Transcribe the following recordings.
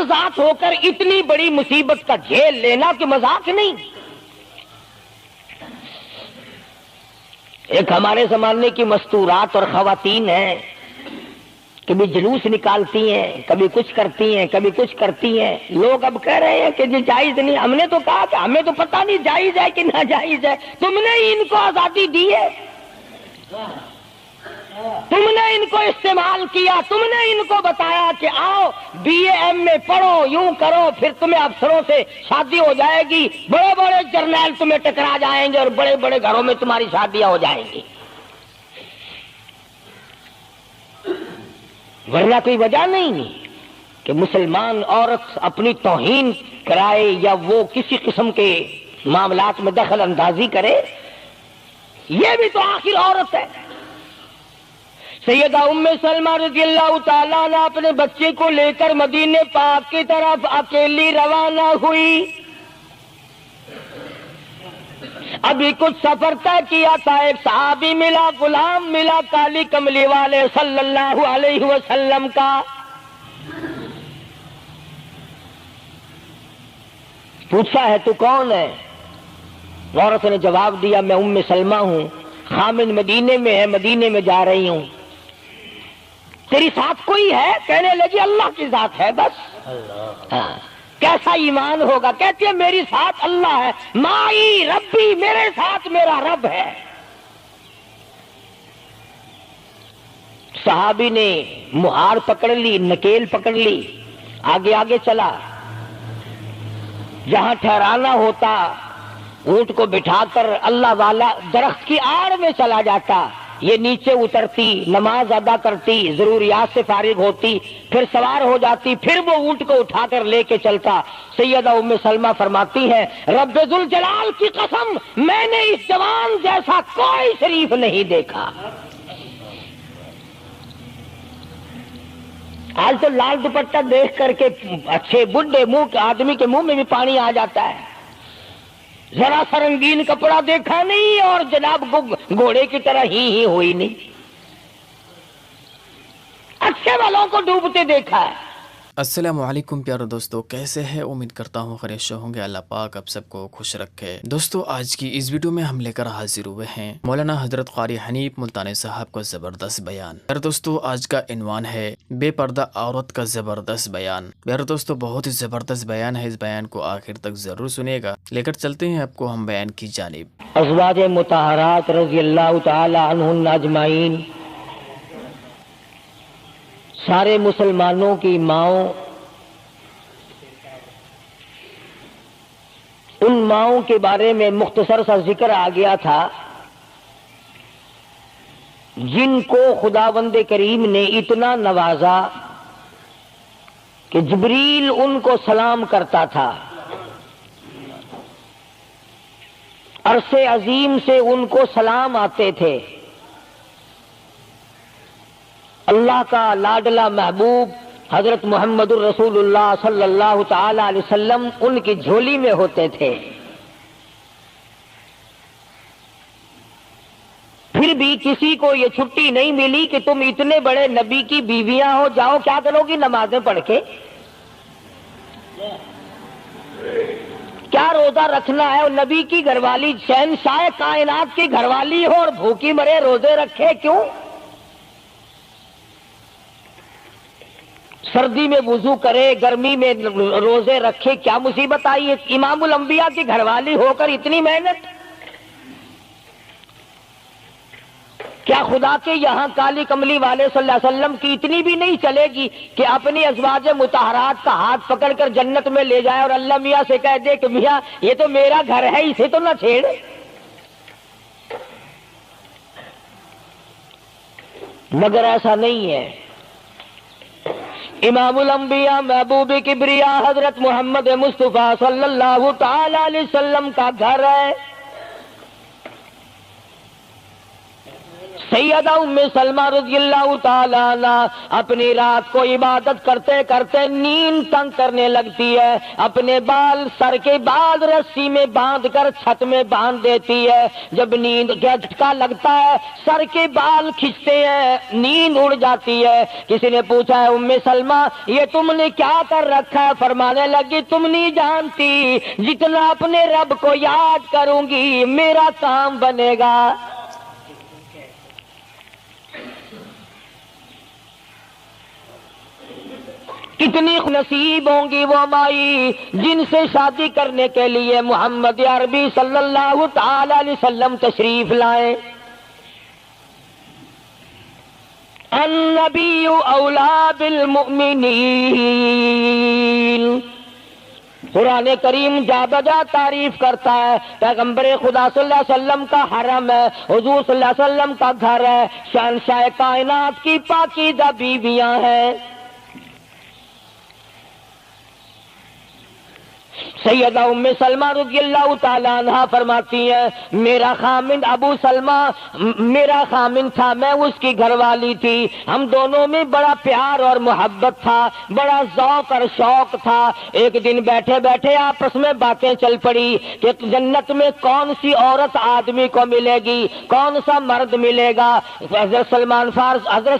ذات ذات ہو کر اتنی بڑی مصیبت کا جھیل لینا کہ مذاق نہیں. ایک ہمارے زمانے کی مستورات اور خواتین ہیں، کبھی جلوس نکالتی ہیں، کبھی کچھ کرتی ہیں، کبھی کچھ کرتی ہیں. لوگ اب کہہ رہے ہیں کہ یہ جائز نہیں. ہم نے تو کہا کہ ہمیں تو پتہ نہیں جائز ہے کہ ناجائز ہے. تم نے ہی ان کو آزادی دی ہے، تم نے ان کو استعمال کیا، تم نے ان کو بتایا کہ آؤ بی اے ایم میں پڑھو، یوں کرو، پھر تمہیں افسروں سے شادی ہو جائے گی، بڑے بڑے جرنیل تمہیں ٹکرا جائیں گے اور بڑے بڑے گھروں میں تمہاری شادیاں ہو جائیں گی. ورنہ کوئی وجہ نہیں کہ مسلمان عورت اپنی توہین کرائے یا وہ کسی قسم کے معاملات میں دخل اندازی کرے. یہ بھی تو آخر عورت ہے. سیدہ ام سلمہ رضی اللہ تعالیٰ عنہ اپنے بچے کو لے کر مدینے پاک کی طرف اکیلی روانہ ہوئی. ابھی کچھ سفر طے کیا تھا، ایک صحابی ملا، غلام ملا کالی کملی والے صلی اللہ علیہ وسلم کا. پوچھا ہے تو کون ہے؟ عورت نے جواب دیا میں ام سلمہ ہوں، خامن مدینے میں ہے، مدینے میں جا رہی ہوں. تیری ساتھ کوئی ہے؟ کہنے لگی اللہ کی ذات ہے بس. ہاں کیسا ایمان ہوگا؟ کہتی ہے میری ساتھ اللہ ہے، مائی ربی، میرے ساتھ میرا رب ہے. صحابی نے مہار پکڑ لی، نکیل پکڑ لی، آگے آگے چلا. جہاں ٹھہرانا ہوتا اونٹ کو بٹھا کر اللہ والا درخت کی آڑ میں چلا جاتا. یہ نیچے اترتی، نماز ادا کرتی، ضروریات سے فارغ ہوتی، پھر سوار ہو جاتی، پھر وہ اونٹ کو اٹھا کر لے کے چلتا. سیدہ ام سلمہ فرماتی ہے رب ذوالجلال کی قسم میں نے اس جوان جیسا کوئی شریف نہیں دیکھا. آج تو لال دوپٹہ دیکھ کر کے اچھے بڈھے منہ کے آدمی کے منہ میں بھی پانی آ جاتا ہے. ذرا سا رنگین کپڑا دیکھا نہیں اور جناب گھوڑے کی طرح ہی ہوئی نہیں. اچھے والوں کو ڈوبتے دیکھا ہے. السلام علیکم پیارے دوستو، کیسے ہیں؟ امید کرتا ہوں خیریت سے ہوں گے. اللہ پاک آپ سب کو خوش رکھے. دوستو آج کی اس ویڈیو میں ہم لے کر حاضر ہوئے ہیں مولانا حضرت قاری حنیف ملتانی صاحب کا زبردست بیان. پیارے دوستو آج کا عنوان ہے بے پردہ عورت کا زبردست بیان. پیارے دوستو بہت ہی زبردست بیان ہے، اس بیان کو آخر تک ضرور سنیے گا. لے کر چلتے ہیں آپ کو ہم بیان کی جانب. ازواج مطہرات رضی اللہ تعالی عنہن اجمعین، سارے مسلمانوں کی ماؤں، ان ماؤں کے بارے میں مختصر سا ذکر آ گیا تھا جن کو خداوند کریم نے اتنا نوازا کہ جبریل ان کو سلام کرتا تھا، عرش عظیم سے ان کو سلام آتے تھے. اللہ کا لاڈلا محبوب حضرت محمد الرسول اللہ صلی اللہ تعالی علیہ وسلم ان کی جھولی میں ہوتے تھے. پھر بھی کسی کو یہ چھٹی نہیں ملی کہ تم اتنے بڑے نبی کی بیویاں ہو، جاؤ کیا کرو گی نمازیں پڑھ کے؟ کیا روزہ رکھنا ہے؟ اور نبی کی گھر والی شہنشاہ کائنات کی گھر والی ہو اور بھوکی مرے روزے رکھے کیوں؟ سردی میں وضو کرے، گرمی میں روزے رکھے، کیا مصیبت آئی ہے؟ امام الانبیاء کی گھر والی ہو کر اتنی محنت؟ کیا خدا کے یہاں کالی کملی والے صلی اللہ علیہ وسلم کی اتنی بھی نہیں چلے گی کہ اپنی ازواج مطہرات کا ہاتھ پکڑ کر جنت میں لے جائے اور اللہ میاں سے کہہ دے کہ میاں یہ تو میرا گھر ہے، اسے تو نہ چھیڑ؟ مگر ایسا نہیں ہے. امام الانبیاء محبوب کبریا حضرت محمد مصطفیٰ صلی اللہ تعالی علیہ وسلم کا گھر ہے. سیدہ ام سلمہ رضی اللہ تعالیٰ عنہ اپنی رات کو عبادت کرتے کرتے نیند تنگ کرنے لگتی ہے، اپنے بال سر کے بال رسی میں باندھ کر چھت میں باندھ دیتی ہے۔ جب نیند کا جھٹکا لگتا ہے سر کے بال کھنچتے ہیں، نیند اڑ جاتی ہے۔ کسی نے پوچھا ہے ام سلمہ یہ تم نے کیا کر رکھا ہے؟ فرمانے لگی تم نہیں جانتی، جتنا اپنے رب کو یاد کروں گی میرا کام بنے گا۔ کتنی نصیب ہوں گی وہ مائی جن سے شادی کرنے کے لیے محمد عربی صلی اللہ تعالی علیہ وسلم تشریف لائے۔ النبی اولا بالمؤمنین، قرآن کریم جا بجا تعریف کرتا ہے، پیغمبر خدا صلی اللہ علیہ وسلم کا حرم ہے، حضور صلی اللہ علیہ وسلم کا گھر ہے، شہنشاہ کائنات کی پاکیزہ بیویاں ہیں۔ سیدہ ام سلمہ رضی اللہ تعالیٰ عنہ فرماتی ہیں میرا خامند ابو سلمہ میرا خامند تھا، میں اس کی گھر والی تھی، ہم دونوں میں بڑا پیار اور محبت تھا، بڑا ذوق اور شوق تھا۔ ایک دن بیٹھے بیٹھے آپس میں باتیں چل پڑی کہ جنت میں کون سی عورت آدمی کو ملے گی، کون سا مرد ملے گا۔ حضرت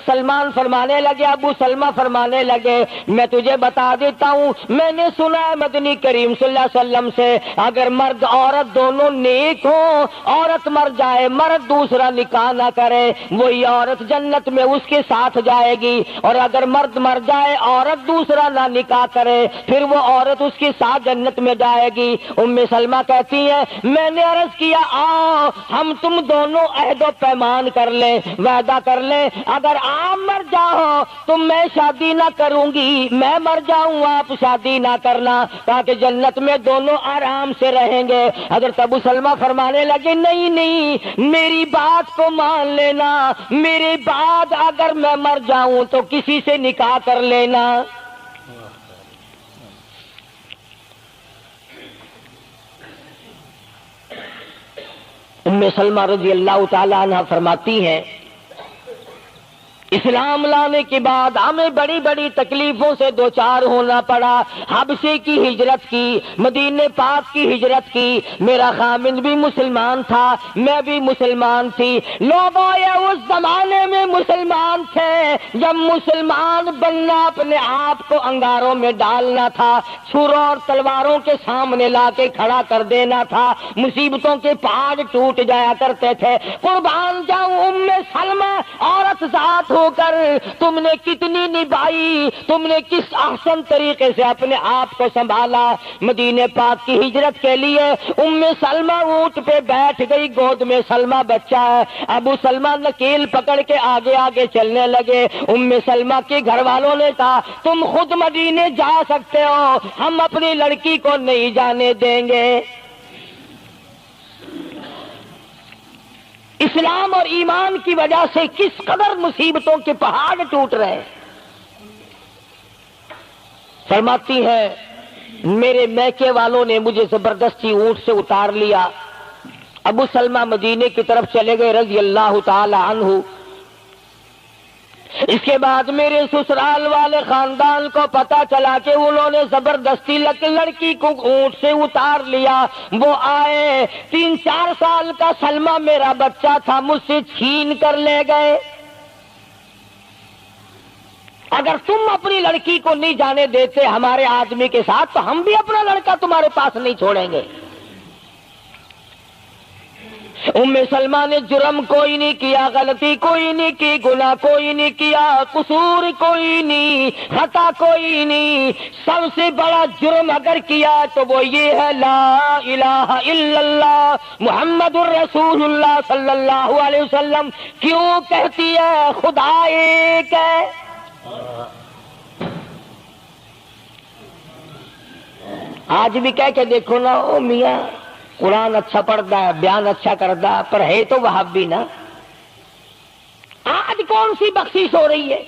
سلمان فرمانے لگے، ابو سلمہ فرمانے لگے میں تجھے بتا دیتا ہوں، میں نے سنا ہے مدنی کریم صلی اللہ علیہ وسلم سے اگر مرد عورت دونوں نیک ہوں، عورت مر جائے مرد دوسرا نکاح نہ کرے وہی عورت جنت میں اس کے ساتھ جائے گی، اور اگر مرد مر جائے عورت دوسرا نہ نکاح کرے پھر وہ عورت اس کے ساتھ جنت میں جائے گی۔ ام سلمہ کہتی ہے میں نے عرض کیا آؤ ہم تم دونوں عہد و پیمان کر لیں، وعدہ کر لیں، اگر آپ مر جاؤ تو میں شادی نہ کروں گی، میں مر جاؤں آپ شادی نہ کرنا، تاکہ جنت میں دونوں آرام سے رہیں گے۔ حضرت ابو سلمہ فرمانے لگے نہیں نہیں میری بات کو مان لینا، میرے بعد اگر میں مر جاؤں تو کسی سے نکاح کر لینا۔ ام سلمہ رضی اللہ تعالی عنہ فرماتی ہیں اسلام لانے کے بعد ہمیں بڑی بڑی تکلیفوں سے دوچار ہونا پڑا، حبشے کی ہجرت کی، مدینے پاک کی ہجرت کی، میرا خامند بھی مسلمان تھا، میں بھی مسلمان تھی۔ لوگ اس زمانے میں مسلمان تھے جب مسلمان بننا اپنے آپ کو انگاروں میں ڈالنا تھا، چھروں اور تلواروں کے سامنے لا کے کھڑا کر دینا تھا، مصیبتوں کے پہاڑ ٹوٹ جایا کرتے تھے۔ قربان جاؤں ام سلمہ عورت ذات ہو کر تم نے کتنی نبھائی، تم نے کس احسن طریقے سے اپنے آپ کو سنبھالا۔ مدینے پاک کی ہجرت کے لیے ام سلمہ اونٹ پہ بیٹھ گئی، گود میں سلمہ بچہ ہے، ابو سلمہ نکیل پکڑ کے آگے آگے چلنے لگے۔ ام سلمہ کے گھر والوں نے کہا تم خود مدینے جا سکتے ہو، ہم اپنی لڑکی کو نہیں جانے دیں گے۔ اسلام اور ایمان کی وجہ سے کس قدر مصیبتوں کے پہاڑ ٹوٹ رہے۔ فرماتی ہے میرے میکے والوں نے مجھے زبردستی اونٹ سے اتار لیا، ابو سلمہ مدینے کی طرف چلے گئے رضی اللہ تعالی عنہ۔ اس کے بعد میرے سسرال والے خاندان کو پتا چلا کہ انہوں نے زبردستی لڑکی کو اونٹ سے اتار لیا۔ وہ آئے 3-4 سال کا سلمہ میرا بچہ تھا مجھ سے چھین کر لے گئے۔ اگر تم اپنی لڑکی کو نہیں جانے دیتے ہمارے آدمی کے ساتھ تو ہم بھی اپنا لڑکا تمہارے پاس نہیں چھوڑیں گے۔ ام سلمہ نے جرم کوئی نہیں کیا، غلطی کوئی نہیں کی، گناہ کوئی نہیں کیا، قصور کوئی نہیں، خطا کوئی نہیں۔ سب سے بڑا جرم اگر کیا تو وہ یہ ہے لا الہ الا اللہ محمد الرسول اللہ صلی اللہ علیہ وسلم۔ کیوں کہتی ہے خدا ایک ہے؟ آج بھی کہہ کے دیکھو نا، او میاں قرآن اچھا پڑھتا ہے، بیان اچھا کرتا ہے، پر ہے تو وہابی نا۔ آج کون سی بخشش ہو رہی ہے؟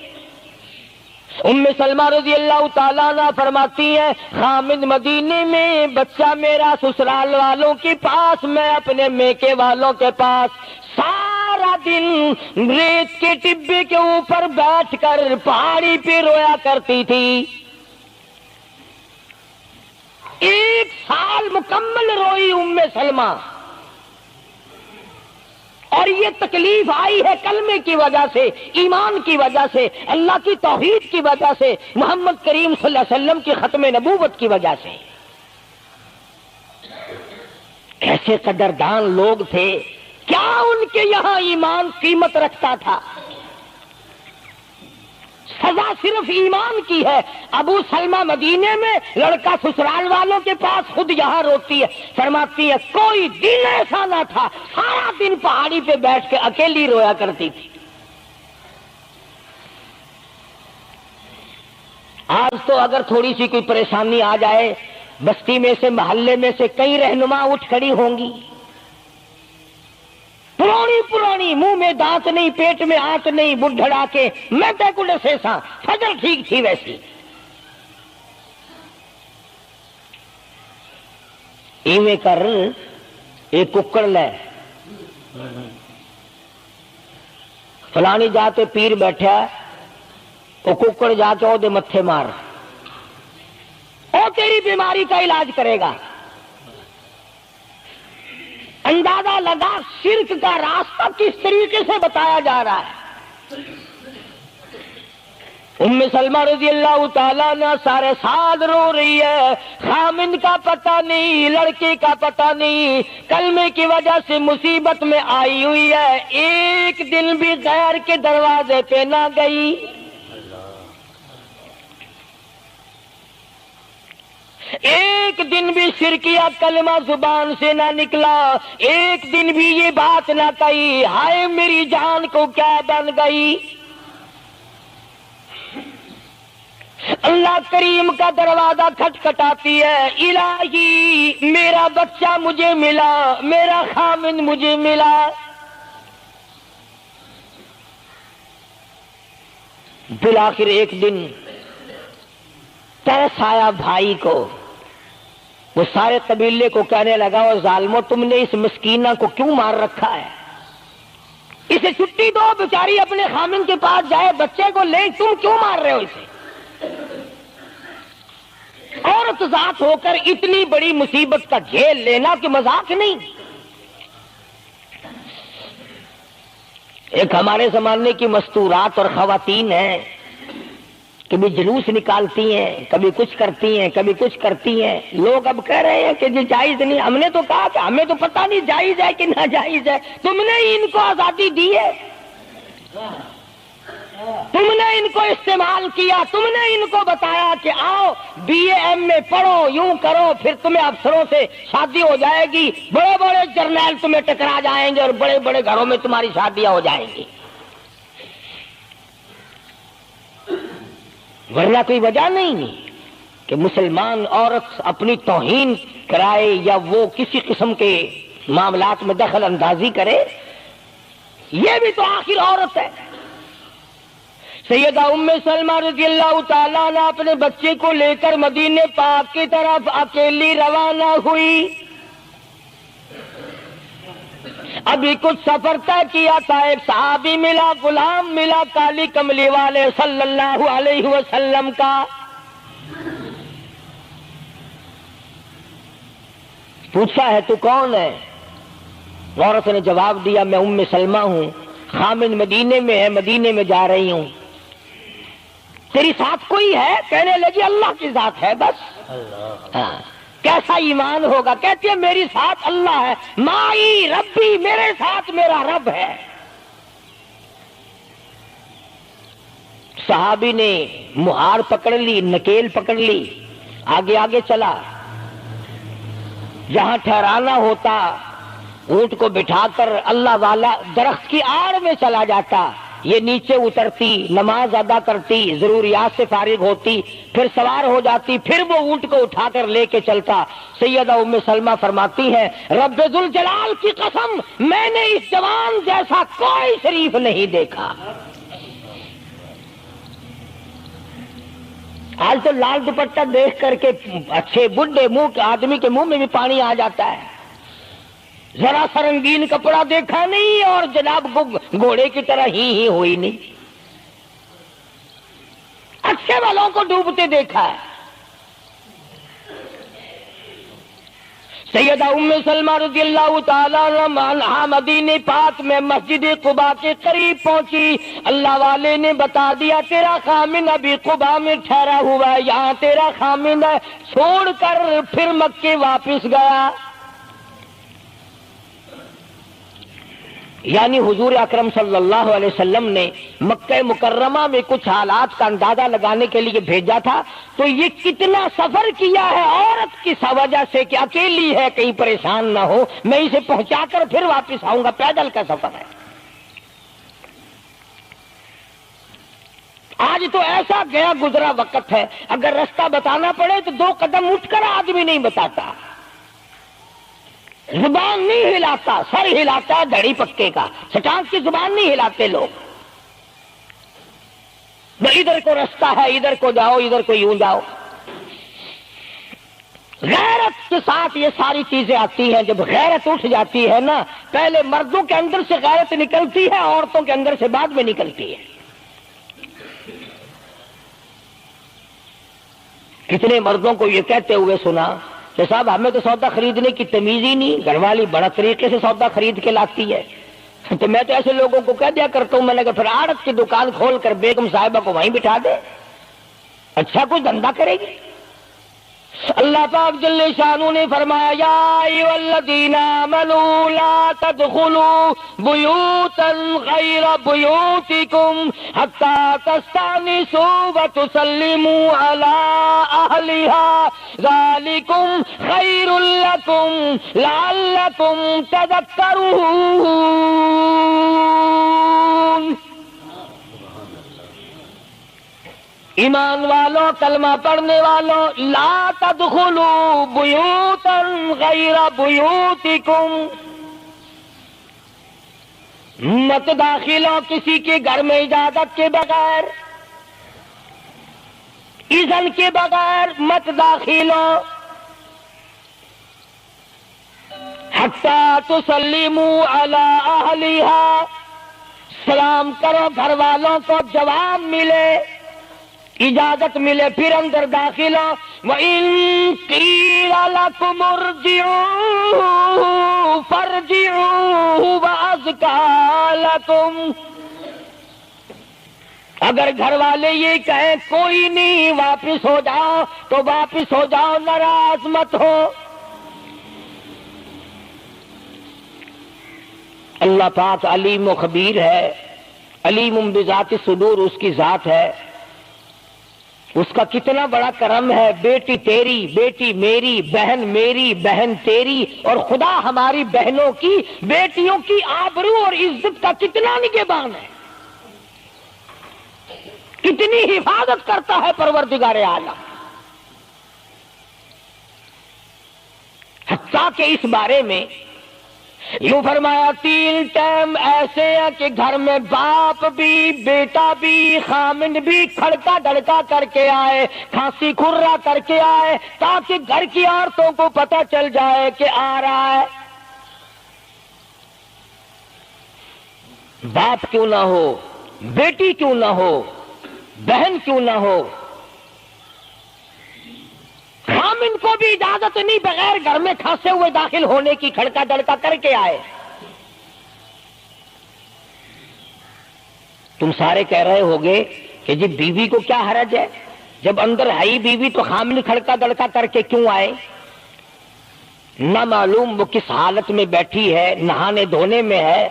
ام سلمہ رضی اللہ تعالیٰ عنہ فرماتی ہے خامد مدینے میں، بچہ میرا سسرال والوں کے پاس، میں اپنے میکے والوں کے پاس۔ سارا سارا دن ریت کے ٹبے کے اوپر بیٹھ کر پہاڑی پہ رویا کرتی تھی. 1 سال مکمل روئی ام سلمہ. اور یہ تکلیف آئی ہے کلمے کی وجہ سے، ایمان کی وجہ سے، اللہ کی توحید کی وجہ سے، محمد کریم صلی اللہ علیہ وسلم کی ختم نبوت کی وجہ سے. کیسے قدردان لوگ تھے، کیا ان کے یہاں ایمان قیمت رکھتا تھا؟ سزا صرف ایمان کی ہے. ابو سلمہ مدینے میں، لڑکا سسرال والوں کے پاس، خود یہاں روتی ہے، فرماتی ہے کوئی دن ایسا نہ تھا سارا دن پہاڑی پہ بیٹھ کے اکیلی رویا کرتی تھی. آج تو اگر تھوڑی سی کوئی پریشانی آ جائے، بستی میں سے، محلے میں سے کئی رہنما اٹھ کھڑی ہوں گی، پرانی منہ میں دانت نہیں، پیٹ میں آنت نہیں، بڑھڑا کے میں تے سے سا فجر ٹھیک تھی ویسی. ایویں کر ایک ککڑ لے، فلانی جاتے پیر بیٹھا، وہ ککڑ جا کے وہ متھے مار، وہ تیری بیماری کا علاج کرے گا. اندازہ لگا شرک کا راستہ کس طریقے سے بتایا جا رہا ہے. ام سلمہ رضی اللہ تعالیٰ عنہ سارے سال رو رہی ہے، خامند کا پتہ نہیں، لڑکے کا پتہ نہیں، کلمے کی وجہ سے مصیبت میں آئی ہوئی ہے. ایک دن بھی غیر کے دروازے پہ نہ گئی. ایک دن بھی شرکیہ کلمہ زبان سے نہ نکلا. ایک دن بھی یہ بات نہ کہی ہائے میری جان کو کیا بن گئی. اللہ کریم کا دروازہ کھٹکھٹاتی ہے، الہی میرا بچہ مجھے ملا، میرا خامند مجھے ملا. بالآخر ایک دن ترس آیا بھائی کو، وہ سارے قبیلے کو کہنے لگا وہ ظالمو تم نے اس مسکینہ کو کیوں مار رکھا ہے؟ اسے چھٹی دو، بیچاری اپنے خامن کے پاس جائے، بچے کو لے، تم کیوں مار رہے ہو اسے؟ عورت ذات ہو کر اتنی بڑی مصیبت کا جھیل لینا کہ مذاق نہیں. ایک ہمارے زمانے کی مستورات اور خواتین ہیں، کبھی جلوس نکالتی ہیں، کبھی کچھ کرتی ہیں، کبھی کچھ کرتی ہیں. لوگ اب کہہ رہے ہیں کہ یہ جائز نہیں. ہم نے تو کہا کہ ہمیں تو پتہ نہیں جائز ہے کہ ناجائز ہے. تم نے ان کو آزادی دی ہے، تم نے ان کو استعمال کیا، تم نے ان کو بتایا کہ آؤ بی اے ایم میں پڑھو، یوں کرو، پھر تمہیں افسروں سے شادی ہو جائے گی، بڑے بڑے جرنیل تمہیں ٹکرا جائیں گے اور بڑے بڑے گھروں میں تمہاری شادیاں ہو جائیں گی. ورنہ کوئی وجہ نہیں کہ مسلمان عورت اپنی توہین کرائے یا وہ کسی قسم کے معاملات میں دخل اندازی کرے. یہ بھی تو آخر عورت ہے. سیدہ ام سلمہ رضی اللہ تعالیٰ عنہ اپنے بچے کو لے کر مدینے پاک کی طرف اکیلی روانہ ہوئی. ابھی کچھ سفر طے کیا تھا، ایک صحابی ملا، غلام ملا کالی کملی والے صلی اللہ علیہ وسلم کا. پوچھا ہے تو کون ہے؟ عورت نے جواب دیا میں ام سلمہ ہوں، خامن مدینے میں ہے، مدینے میں جا رہی ہوں. تیری ساتھ کوئی ہے؟ کہنے لگی اللہ کی ذات ہے بس. ہاں کیسا ایمان ہوگا؟ کہتی ہے میری ساتھ اللہ ہے، مائی ربی، میرے ساتھ میرا رب ہے. صحابی نے مہار پکڑ لی، نکیل پکڑ لی، آگے آگے چلا. جہاں ٹھہرانا ہوتا اونٹ کو بٹھا کر اللہ والا درخت کی آڑ میں چلا جاتا. یہ نیچے اترتی، نماز ادا کرتی، ضروریات سے فارغ ہوتی، پھر سوار ہو جاتی، پھر وہ اونٹ کو اٹھا کر لے کے چلتا. سیدہ ام سلمہ فرماتی ہے رب ذوالجلال کی قسم میں نے اس جوان جیسا کوئی شریف نہیں دیکھا. آج تو لال دوپٹہ دیکھ کر کے اچھے بڈھے منہ کے آدمی کے منہ میں بھی پانی آ جاتا ہے. ذرا سا رنگین کپڑا دیکھا نہیں اور جناب گھوڑے کی طرح ہی ہوئی نہیں، اچھے والوں کو ڈوبتے دیکھا ہے۔ سیدہ ام سلمہ رضی اللہ تعالیٰ عنہا مدینہ پاک میں مسجد قباء کے قریب پہنچی، اللہ والے نے بتا دیا تیرا خامن ابھی قباء میں ٹھہرا ہوا ہے، یہاں تیرا خامن ہے، چھوڑ کر پھر مکے واپس گیا۔ یعنی حضور اکرم صلی اللہ علیہ وسلم نے مکہ مکرمہ میں کچھ حالات کا اندازہ لگانے کے لیے بھیجا تھا، تو یہ کتنا سفر کیا ہے عورت کی وجہ سے کہ اکیلی ہے، کہیں پریشان نہ ہو، میں اسے پہنچا کر پھر واپس آؤں گا، پیدل کا سفر ہے۔ آج تو ایسا گیا گزرا وقت ہے، اگر رستہ بتانا پڑے تو 2 قدم اٹھ کر آدمی نہیں بتاتا، زبان نہیں ہلاتا، سر ہلاتا ہے دھڑی پکے کا، سٹانس کی زبان نہیں ہلاتے لوگ۔ ادھر کو رستہ ہے، ادھر کو جاؤ، ادھر کو یوں جاؤ۔ غیرت کے ساتھ یہ ساری چیزیں آتی ہیں۔ جب غیرت اٹھ جاتی ہے نا، پہلے مردوں کے اندر سے غیرت نکلتی ہے، عورتوں کے اندر سے بعد میں نکلتی ہے۔ کتنے مردوں کو یہ کہتے ہوئے سنا کہ صاحب ہمیں تو سودا خریدنے کی تمیز ہی نہیں، گھر والی بڑا طریقے سے سودا خرید کے لاتی ہے۔ تو میں تو ایسے لوگوں کو کہہ دیا کرتا ہوں، میں نے کہا پھر آڑت کی دکان کھول کر بیگم صاحبہ کو وہیں بٹھا دے، اچھا کچھ دھندا کرے گی۔ اللہ پاک جل شانہ نے فرمایا یا ایھا الذین آمنوا لا تدخلوا بیوتا غیر بیوتکم حتی تستأنسوا وتسلموا علی اہلہا ذالکم خیر لکم لعلکم تذکرون۔ ایمان والوں، کلمہ پڑھنے والوں، لا تدخلوا بیوتا غیر بیوتکم، مت داخل ہو کسی کے گھر میں اجازت کے بغیر، اذن کے بغیر مت داخل ہو، حتی تسلموا علی اہلہا، سلام کرو گھر والوں کو، جواب ملے، اجازت ملے، پھر اندر داخل ہو۔ وَإِن قِيلَ لَكُمُ ارْجِعُوا فَارْجِعُوا هُوَ أَزْكَىٰ لَكُمْ، اگر گھر والے یہ کہیں کوئی نہیں واپس ہو جاؤ تو واپس ہو جاؤ، ناراض مت ہو۔ اللہ پاک علیم و خبیر ہے، علیم بذات الصدور اس کی ذات ہے، اس کا کتنا بڑا کرم ہے۔ بیٹی تیری، بیٹی میری، بہن میری، بہن تیری، اور خدا ہماری بہنوں کی، بیٹیوں کی آبرو اور عزت کا کتنا نگہبان ہے، کتنی حفاظت کرتا ہے پروردگار عالم۔ حتیٰ کہ اس بارے میں یوں فرمایا 3 ٹائم ایسے ہیں کہ گھر میں باپ بھی، بیٹا بھی، خامن بھی کھڑکا دھڑکا کر کے آئے، کھانسی کھرا کر کے آئے، تاکہ گھر کی عورتوں کو پتہ چل جائے کہ آ رہا ہے۔ باپ کیوں نہ ہو، بیٹی کیوں نہ ہو، بہن کیوں نہ ہو، خامن کو بھی اجازت نہیں بغیر گھر میں کھانسے ہوئے داخل ہونے کی، کھڑکا دڑکا کر کے آئے۔ تم سارے کہہ رہے ہوگے کہ جی بیوی کو کیا حرج ہے، جب اندر ہے ہی بیوی تو خامن کھڑکا دڑکا کر کے کیوں آئے؟ نہ معلوم وہ کس حالت میں بیٹھی ہے، نہانے دھونے میں ہے۔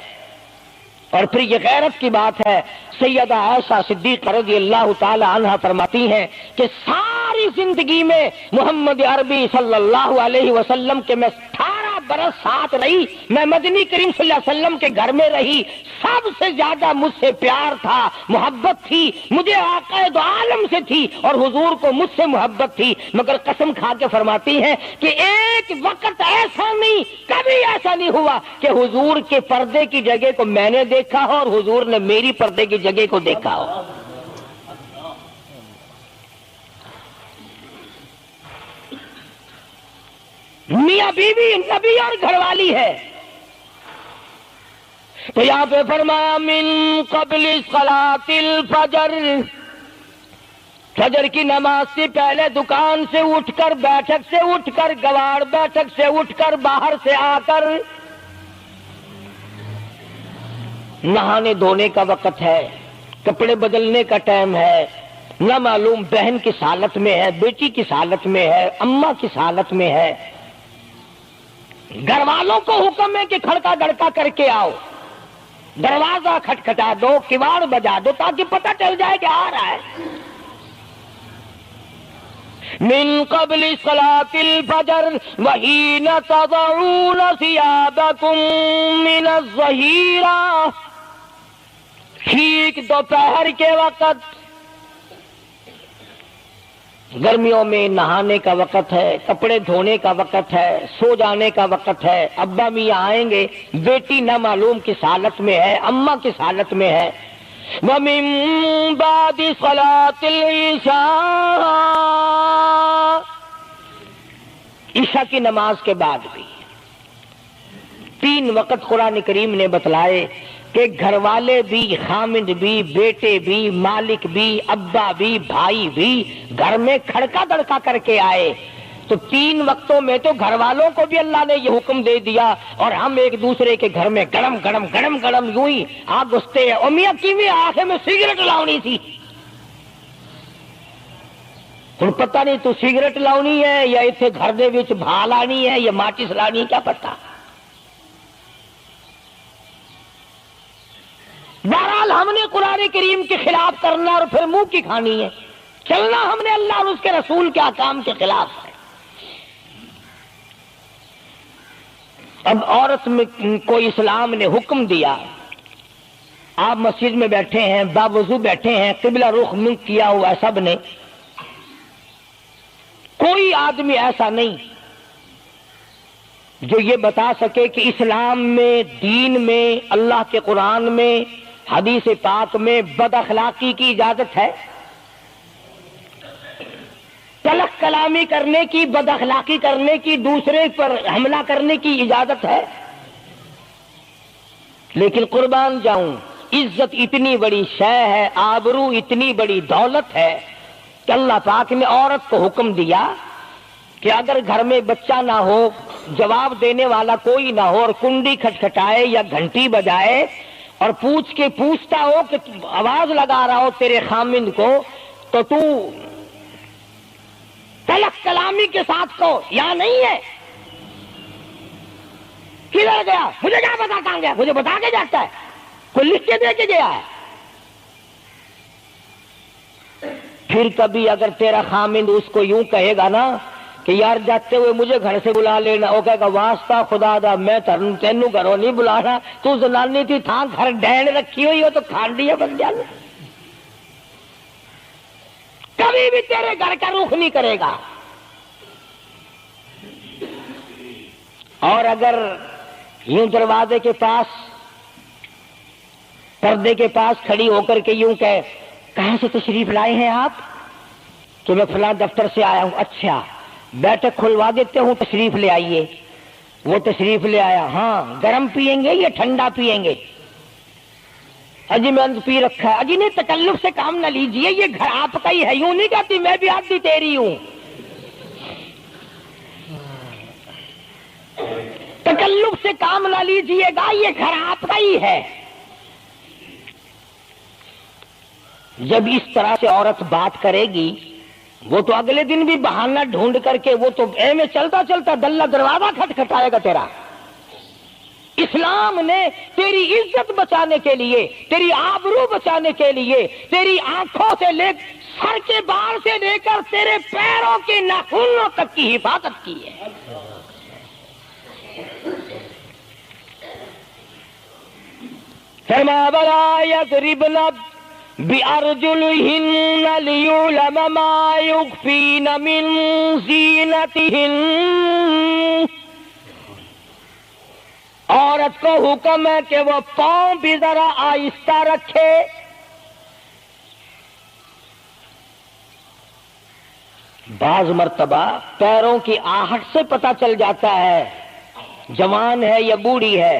اور پھر یہ غیرت کی بات ہے، سیدہ عائشہ صدیقہ رضی اللہ تعالی عنہا فرماتی ہیں کہ ساری زندگی میں محمد عربی صلی اللہ علیہ وسلم کے میں 18 برس ساتھ رہی، میں مدنی کریم صلی اللہ علیہ وسلم کے گھر میں رہی، سب سے زیادہ مجھ سے پیار تھا، محبت تھی، مجھے آقا دو عالم سے تھی، اور حضور کو مجھ سے محبت تھی، مگر قسم کھا کے فرماتی ہیں کہ ایک وقت ایسا نہیں، کبھی ایسا نہیں ہوا کہ حضور کے پردے کی جگہ کو میں نے دیکھا ہو اور حضور نے میری پردے کی جگہ کو دیکھا ہو۔ میاں بیوی نبی اور گھر والی ہے، تو یہاں پہ فرمایا من قبل صلاۃ الفجر، فجر کی نماز سے پہلے دکان سے اٹھ کر، بیٹھک سے اٹھ کر، گوار بیٹھک سے اٹھ کر، باہر سے آ کر نہانے دھونے کا وقت ہے، کپڑے بدلنے کا ٹائم ہے، نہ معلوم بہن کس حالت میں ہے، بیٹی کس حالت میں ہے، اماں کس حالت میں ہے۔ گھر والوں کو حکم ہے کہ کھڑکا دڑکا کر کے آؤ، دروازہ کھٹکھٹا دو، کواڑ بجا دو، تاکہ پتہ چل جائے کہ آ رہا ہے۔ من قبل صلاۃ الفجر وحین تضعون ثیابکم من الظہیرہ، ٹھیک دوپہر کے وقت، گرمیوں میں نہانے کا وقت ہے، کپڑے دھونے کا وقت ہے، سو جانے کا وقت ہے، ابا میاں آئیں گے، بیٹی نہ معلوم کس حالت میں ہے، اماں کس حالت میں ہے۔ وَمِن بَعْدِ صَلَاةِ الْعِشَاءِ، عشاء کی نماز کے بعد بھی 3 وقت قرآن کریم نے بتلائے کہ گھر والے بھی، خامد بھی، بیٹے بھی، مالک بھی، ابا بھی، بھائی بھی گھر میں کھڑکا دڑکا کر کے آئے۔ تو 3 وقتوں میں تو گھر والوں کو بھی اللہ نے یہ حکم دے دیا، اور ہم ایک دوسرے کے گھر میں گرم گرم گرم گرم یوں ہی آگ گھستے ہیں۔ اور میاں کیویں آنکھ میں سگریٹ لاؤنی تھی، ہن پتہ نہیں تو سگریٹ لاؤنی ہے یا اتنے گھر دے وچ بھا لانی ہے یا ماچس لانی ہے، کیا پتہ۔ بہرحال ہم نے قرآن کریم کے خلاف کرنا اور پھر منہ کی کھانی ہے، چلنا ہم نے اللہ اور اس کے رسول کے احکام کے خلاف ہے۔ اب عورت میں کو اسلام نے حکم دیا، آپ مسجد میں بیٹھے ہیں، باوضو بیٹھے ہیں، قبلہ رخ منہ کیا ہوا ہے سب نے، کوئی آدمی ایسا نہیں جو یہ بتا سکے کہ اسلام میں، دین میں، اللہ کے قرآن میں، حدیث پاک میں بد اخلاقی کی اجازت ہے، تلخ کلامی کرنے کی، بد اخلاقی کرنے کی، دوسرے پر حملہ کرنے کی اجازت ہے؟ لیکن قربان جاؤں، عزت اتنی بڑی شے ہے، آبرو اتنی بڑی دولت ہے کہ اللہ پاک نے عورت کو حکم دیا کہ اگر گھر میں بچہ نہ ہو، جواب دینے والا کوئی نہ ہو، اور کنڈی کھٹکھٹائے یا گھنٹی بجائے اور پوچھتا ہو کہ آواز لگا رہا ہو تیرے خامند کو، تو تو تلخ کلامی کے ساتھ کو یا نہیں ہے، کدھر گیا، مجھے کیا پتا کہاں گیا، مجھے بتا کے جاتا ہے، کوئی لکھ کے دے کے گیا ہے۔ پھر کبھی اگر تیرا خامند اس کو یوں کہے گا نا کہ یار جاتے ہوئے مجھے گھر سے بلا لینا، وہ کہے گا واسطہ خدا دا میں تینوں گھروں نہیں بلانا، تو زنانی تھی تھا گھر ڈینڈ رکھی ہوئی ہو تو کھانڈی ہے بن جانا، کبھی بھی تیرے گھر کا رخ نہیں کرے گا۔ اور اگر یوں دروازے کے پاس، پردے کے پاس کھڑی ہو کر کے یوں کہے کہاں سے تشریف لائے ہیں آپ، تو میں فلاں دفتر سے آیا ہوں، اچھا بیٹھک کھلوا دیتے ہوں، تشریف لے آئیے، وہ تشریف لے آیا، ہاں گرم پیئیں گے یا ٹھنڈا پیئیں گے، اجی میں پی رکھا ہے، اجی نہیں تکلف سے کام نہ لیجئے، یہ گھر آپ کا ہی ہے، یوں نہیں کہتی میں بھی آدھی تیری ہوں، تکلف سے کام نہ لیجئے گا، یہ گھر آپ کا ہی ہے۔ جب اس طرح سے عورت بات کرے گی، وہ تو اگلے دن بھی بہانہ ڈھونڈ کر کے وہ تو اے میں چلتا چلتا دلہ دروازہ کھٹکھٹائے گا تیرا۔ اسلام نے تیری عزت بچانے کے لیے، تیری آبرو بچانے کے لیے، تیری آنکھوں سے لے سر کے بال سے لے کر تیرے پیروں کے ناخنوں تک کی حفاظت کی ہے۔ فرمایا وَلَا يَضْرِبْنَ بِأَرْجُلِهِنَّ لِيُعْلَمَ مَا يُخْفِينَ مِنْ زِينَتِهِنَّ، عورت کو حکم ہے کہ وہ پاؤں بھی ذرا آہستہ رکھے، بعض مرتبہ پیروں کی آہٹ سے پتہ چل جاتا ہے جوان ہے یا بوڑھی ہے۔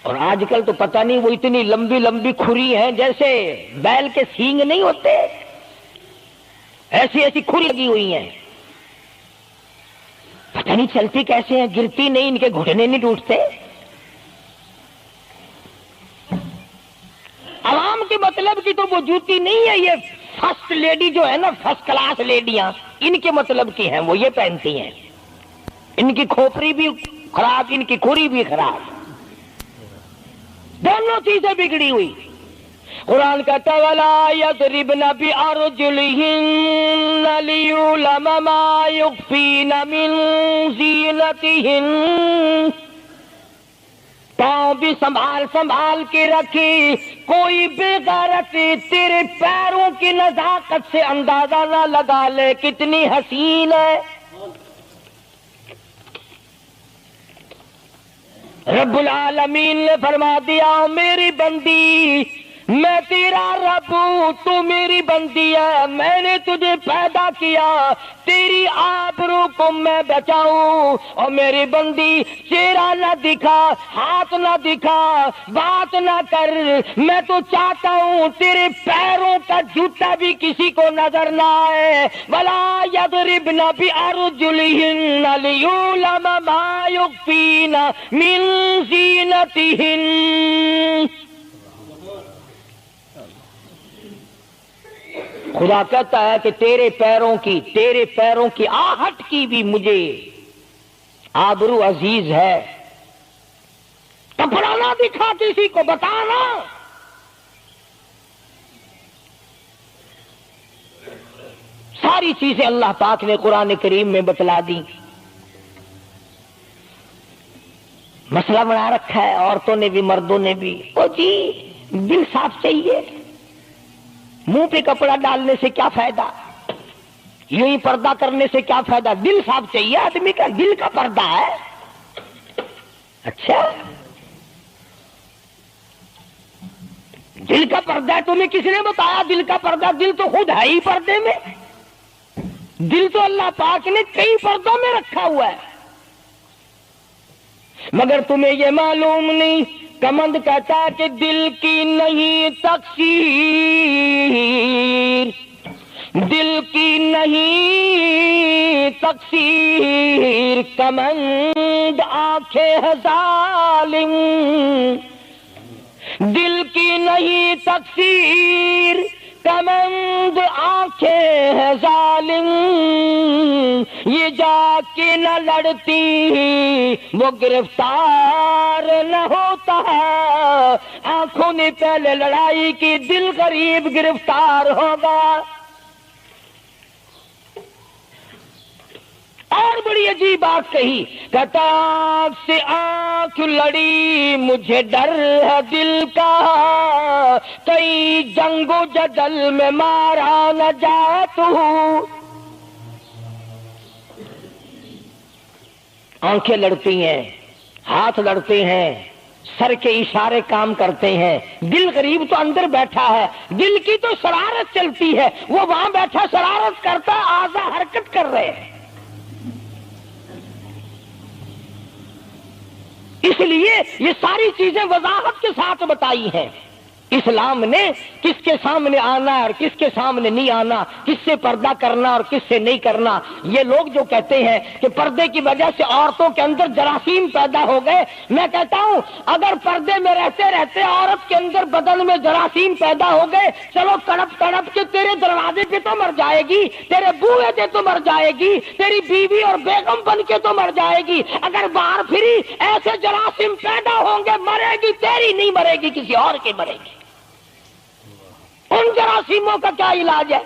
اور آج کل تو پتہ نہیں وہ اتنی لمبی لمبی کھری ہیں جیسے بیل کے سینگ نہیں ہوتے، ایسی ایسی کھری لگی ہوئی ہیں، پتہ نہیں چلتی کیسے ہیں، گرتی نہیں، ان کے گھٹنے نہیں ٹوٹتے۔ عوام کے مطلب کی تو وہ جوتی نہیں ہے، یہ فرسٹ لیڈی جو ہے نا، فرسٹ کلاس لیڈیاں، ان کے مطلب کی ہیں، وہ یہ پہنتی ہیں۔ ان کی کھوپڑی بھی خراب، ان کی کھری بھی خراب، دونوں چیزیں بگڑی ہوئی۔ قرآن کہتا ہے وَلَا يَضْرِبْنَ بِأَرْجُلِهِنَّ لِيُعْلَمَ مَا يُخْفِينَ مِنْ زِينَتِهِنَّ، پاؤں بھی سنبھال سنبھال کے رکھی، کوئی بے غیرت تیرے پیروں کی نزاکت سے اندازہ نہ لگا لے کتنی حسین ہے۔ رب العالمین نے فرما دیا میری بندی، میں تیرا رب ہوں، تو میری بندی ہے، میں نے تجھے پیدا کیا تیری آبرو کو میں بچاؤں، اور میری بندی چہرہ نہ دکھا، ہاتھ نہ دکھا، بات نہ کر، میں تو چاہتا ہوں تیرے پیروں کا جوتا بھی کسی کو نظر نہ آئے۔ وَلَا يَضْرِبْنَ بِأَرْجُلِهِنَّ لِيُعْلَمَ مَا يُخْفِينَ مِنْ زِينَتِهِنَّ۔ خدا کہتا ہے کہ تیرے پیروں کی آہٹ کی بھی مجھے آبرو عزیز ہے، کپڑا نہ دکھا کسی کو، بتانا۔ ساری چیزیں اللہ پاک نے قرآن کریم میں بتلا دی۔ مسئلہ بنا رکھا ہے عورتوں نے بھی مردوں نے بھی، او جی دل صاف چاہیے، منہ پہ کپڑا ڈالنے سے کیا فائدہ، یوں ہی پردہ کرنے سے کیا فائدہ، دل صاف چاہیے آدمی کا، دل کا پردہ ہے۔ اچھا دل کا پردہ ہے، تمہیں کس نے بتایا دل کا پردہ؟ دل تو خود ہے ہی پردے میں، دل تو اللہ پاک نے کئی پردوں میں رکھا ہوا ہے، مگر تمہیں یہ معلوم نہیں۔ کمند کہتا ہے کہ دل کی نہیں تقصیر، دل کی نہیں تقصیر، کمند آنکھیں ہے ظالم، دل کی نہیں تقصیر، کمند آنکھیں ہے ظالم، یہ جا کے نہ لڑتی وہ گرفتار نہ ہوتا، آنکھوں نے پہلے لڑائی کی، دل غریب گرفتار ہوگا۔ اور بڑی عجیب بات کہی، کہتا آنکھ سے آنکھ لڑی مجھے ڈر ہے دل کا، کئی جنگ و جدل میں مارا نہ جائے تو۔ آنکھیں لڑتی ہیں، ہاتھ لڑتے ہیں، سر کے اشارے کام کرتے ہیں، دل غریب تو اندر بیٹھا ہے، دل کی تو شرارت چلتی ہے، وہ وہاں بیٹھا شرارت کرتا، اعضاء حرکت کر رہے ہیں۔ اس لیے یہ ساری چیزیں وضاحت کے ساتھ بتائی ہیں۔ اسلام نے کس کے سامنے آنا اور کس کے سامنے نہیں آنا، کس سے پردہ کرنا اور کس سے نہیں کرنا۔ یہ لوگ جو کہتے ہیں کہ پردے کی وجہ سے عورتوں کے اندر جراثیم پیدا ہو گئے، میں کہتا ہوں اگر پردے میں رہتے رہتے عورت کے اندر بدن میں جراثیم پیدا ہو گئے، چلو تڑپ تڑپ کے تیرے دروازے پہ تو مر جائے گی، تیرے بوئے پہ تو مر جائے گی، تیری بیوی اور بیگم بن کے تو مر جائے گی۔ اگر باہر پھری ایسے جراثیم پیدا ہوں گے، مرے گی تیری نہیں مرے گی، کسی اور کی مرے گی۔ ان جراثیموں کا کیا علاج ہے؟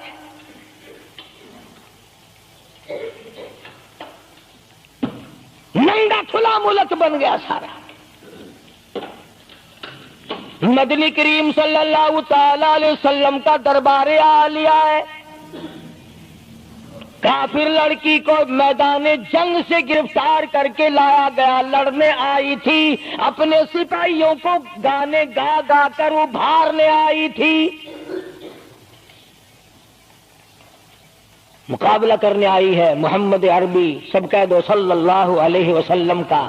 ننگا کھلا ملک بن گیا سارا۔ مدنی کریم صلی اللہ تعالی علیہ وسلم کا دربار عالیہ ہے، کافر لڑکی کو میدان جنگ سے گرفتار کر کے لایا گیا، لڑنے آئی تھی، اپنے سپاہیوں کو گانے گا گا کر ابھارنے آئی تھی، مقابلہ کرنے آئی ہے۔ محمد عربی سب کہہ دو صلی اللہ علیہ وسلم کا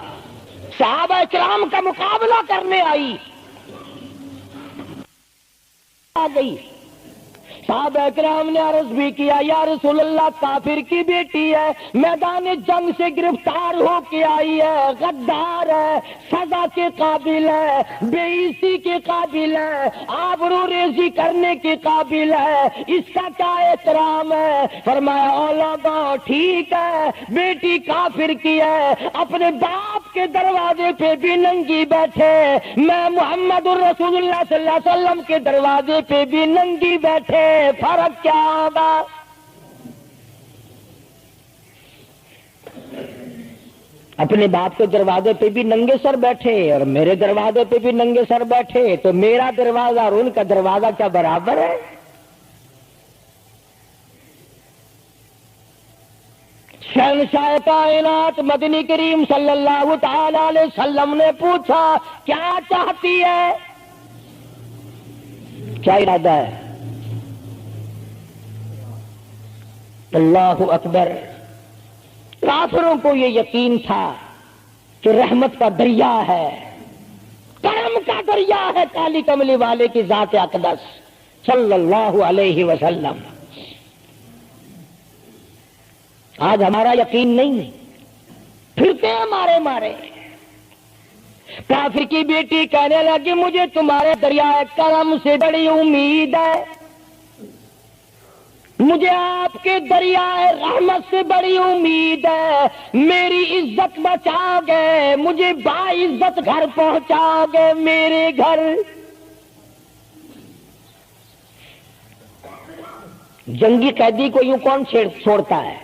صحابہ کرام کا مقابلہ کرنے آئی، آ گئی۔ صحابہ کرام نے عرض بھی کیا یا رسول اللہ کافر کی بیٹی ہے، میدان جنگ سے گرفتار ہو کے آئی ہے، غدار ہے، سزا کے قابل ہے، بے عزتی کے قابل ہے، آبرو ریزی کرنے کے قابل ہے، اس کا کیا احترام ہے؟ فرمایا اولادو ٹھیک ہے بیٹی کافر کی ہے، اپنے باپ کے دروازے پہ بھی ننگی بیٹھے، میں محمد الرسول اللہ صلی اللہ علیہ وسلم کے دروازے پہ بھی ننگی بیٹھے، فرق کیا ہوگا؟ اپنے باپ کے دروازے پہ بھی ننگے سر بیٹھے اور میرے دروازے پہ بھی ننگے سر بیٹھے، تو میرا دروازہ اور ان کا دروازہ کیا برابر ہے؟ شہنشاہ کائنات مدنی کریم صلی اللہ تعالی علیہ وسلم نے پوچھا کیا چاہتی ہے، کیا ارادہ ہے؟ اللہ اکبر۔ کافروں کو یہ یقین تھا کہ رحمت کا دریا ہے، کرم کا دریا ہے کالی کملی والے کی ذات اقدس صلی اللہ علیہ وسلم۔ آج ہمارا یقین نہیں ہے، پھرتے ہیں مارے مارے۔ کافر کی بیٹی کہنے لگی مجھے تمہارے دریائے کرم سے بڑی امید ہے، مجھے آپ کے دریائے رحمت سے بڑی امید ہے، میری عزت بچاؤ گے، مجھے باعزت گھر پہنچاؤ گے، میرے گھر۔ جنگی قیدی کو یوں کون چھوڑتا ہے؟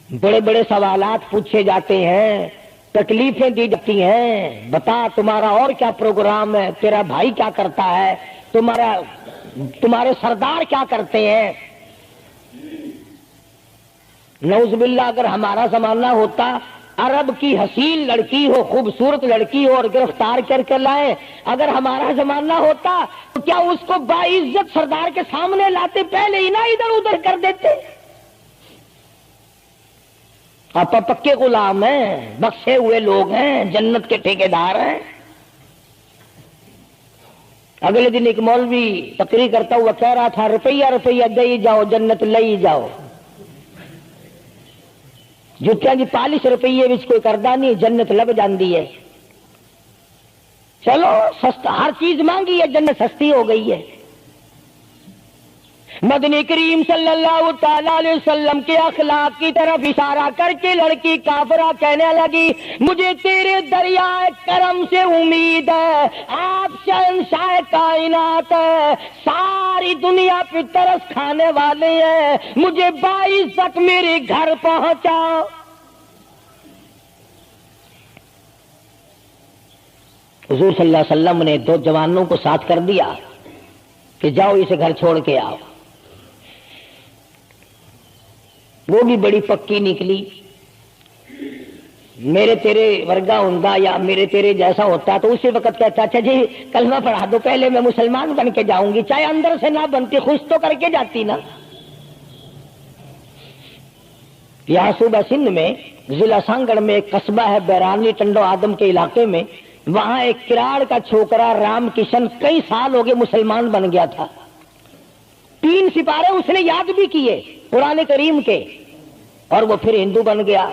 بڑے بڑے سوالات پوچھے جاتے ہیں، تکلیفیں دی جاتی ہیں، بتا تمہارا اور کیا پروگرام ہے، تیرا بھائی کیا کرتا ہے، تمہارے سردار کیا کرتے ہیں۔ نعوذ باللہ اگر ہمارا زمانہ ہوتا، عرب کی حسین لڑکی ہو، خوبصورت لڑکی ہو اور گرفتار کر کے لائے، اگر ہمارا زمانہ ہوتا تو کیا اس کو باعزت سردار کے سامنے لاتے؟ پہلے ہی نہ ادھر ادھر کر دیتے۔ آپ پکے غلام ہیں، بخشے ہوئے لوگ ہیں، جنت کے ٹھیکیدار ہیں۔ اگلے دن ایک مولوی تقریر کرتا ہوا کہہ رہا تھا روپیہ روپیہ دے جاؤ جنت لے جاؤ۔ جتیا جی 40 روپیے وچ کوئی کردہ نہیں، جنت لب جاندی ہے۔ چلو سستا، ہر چیز مانگی ہے، جنت سستی ہو گئی ہے۔ مدنی کریم صلی اللہ تعالی علیہ وسلم کے اخلاق کی طرف اشارہ کر کے لڑکی کافرہ کہنے لگی مجھے تیرے دریائے کرم سے امید ہے، آپ شہنشاہ کائنات ہے، ساری دنیا پہ ترس کھانے والے ہیں، مجھے باعزت میرے گھر پہنچاؤ۔ حضور صلی اللہ علیہ وسلم نے 2 جوانوں کو ساتھ کر دیا کہ جاؤ اسے گھر چھوڑ کے آؤ۔ وہ بھی بڑی پکی نکلی، میرے تیرے ورگا ہوندا یا میرے تیرے جیسا ہوتا تو اسی وقت کہتا اچھا جی کلمہ پڑھا دو، پہلے میں مسلمان بن کے جاؤں گی، چاہے اندر سے نہ بنتی خوش تو کر کے جاتی نا۔ یہاں صوبہ سندھ میں ضلع سانگڑ میں ایک قصبہ ہے بیرانی ٹنڈو آدم کے علاقے میں، وہاں ایک کراڑ کا چھوکرا رام کشن کئی سال ہو گئے مسلمان بن گیا تھا۔ 3 سپارے اس نے یاد بھی کیے قرآن کریم کے، اور وہ پھر ہندو بن گیا۔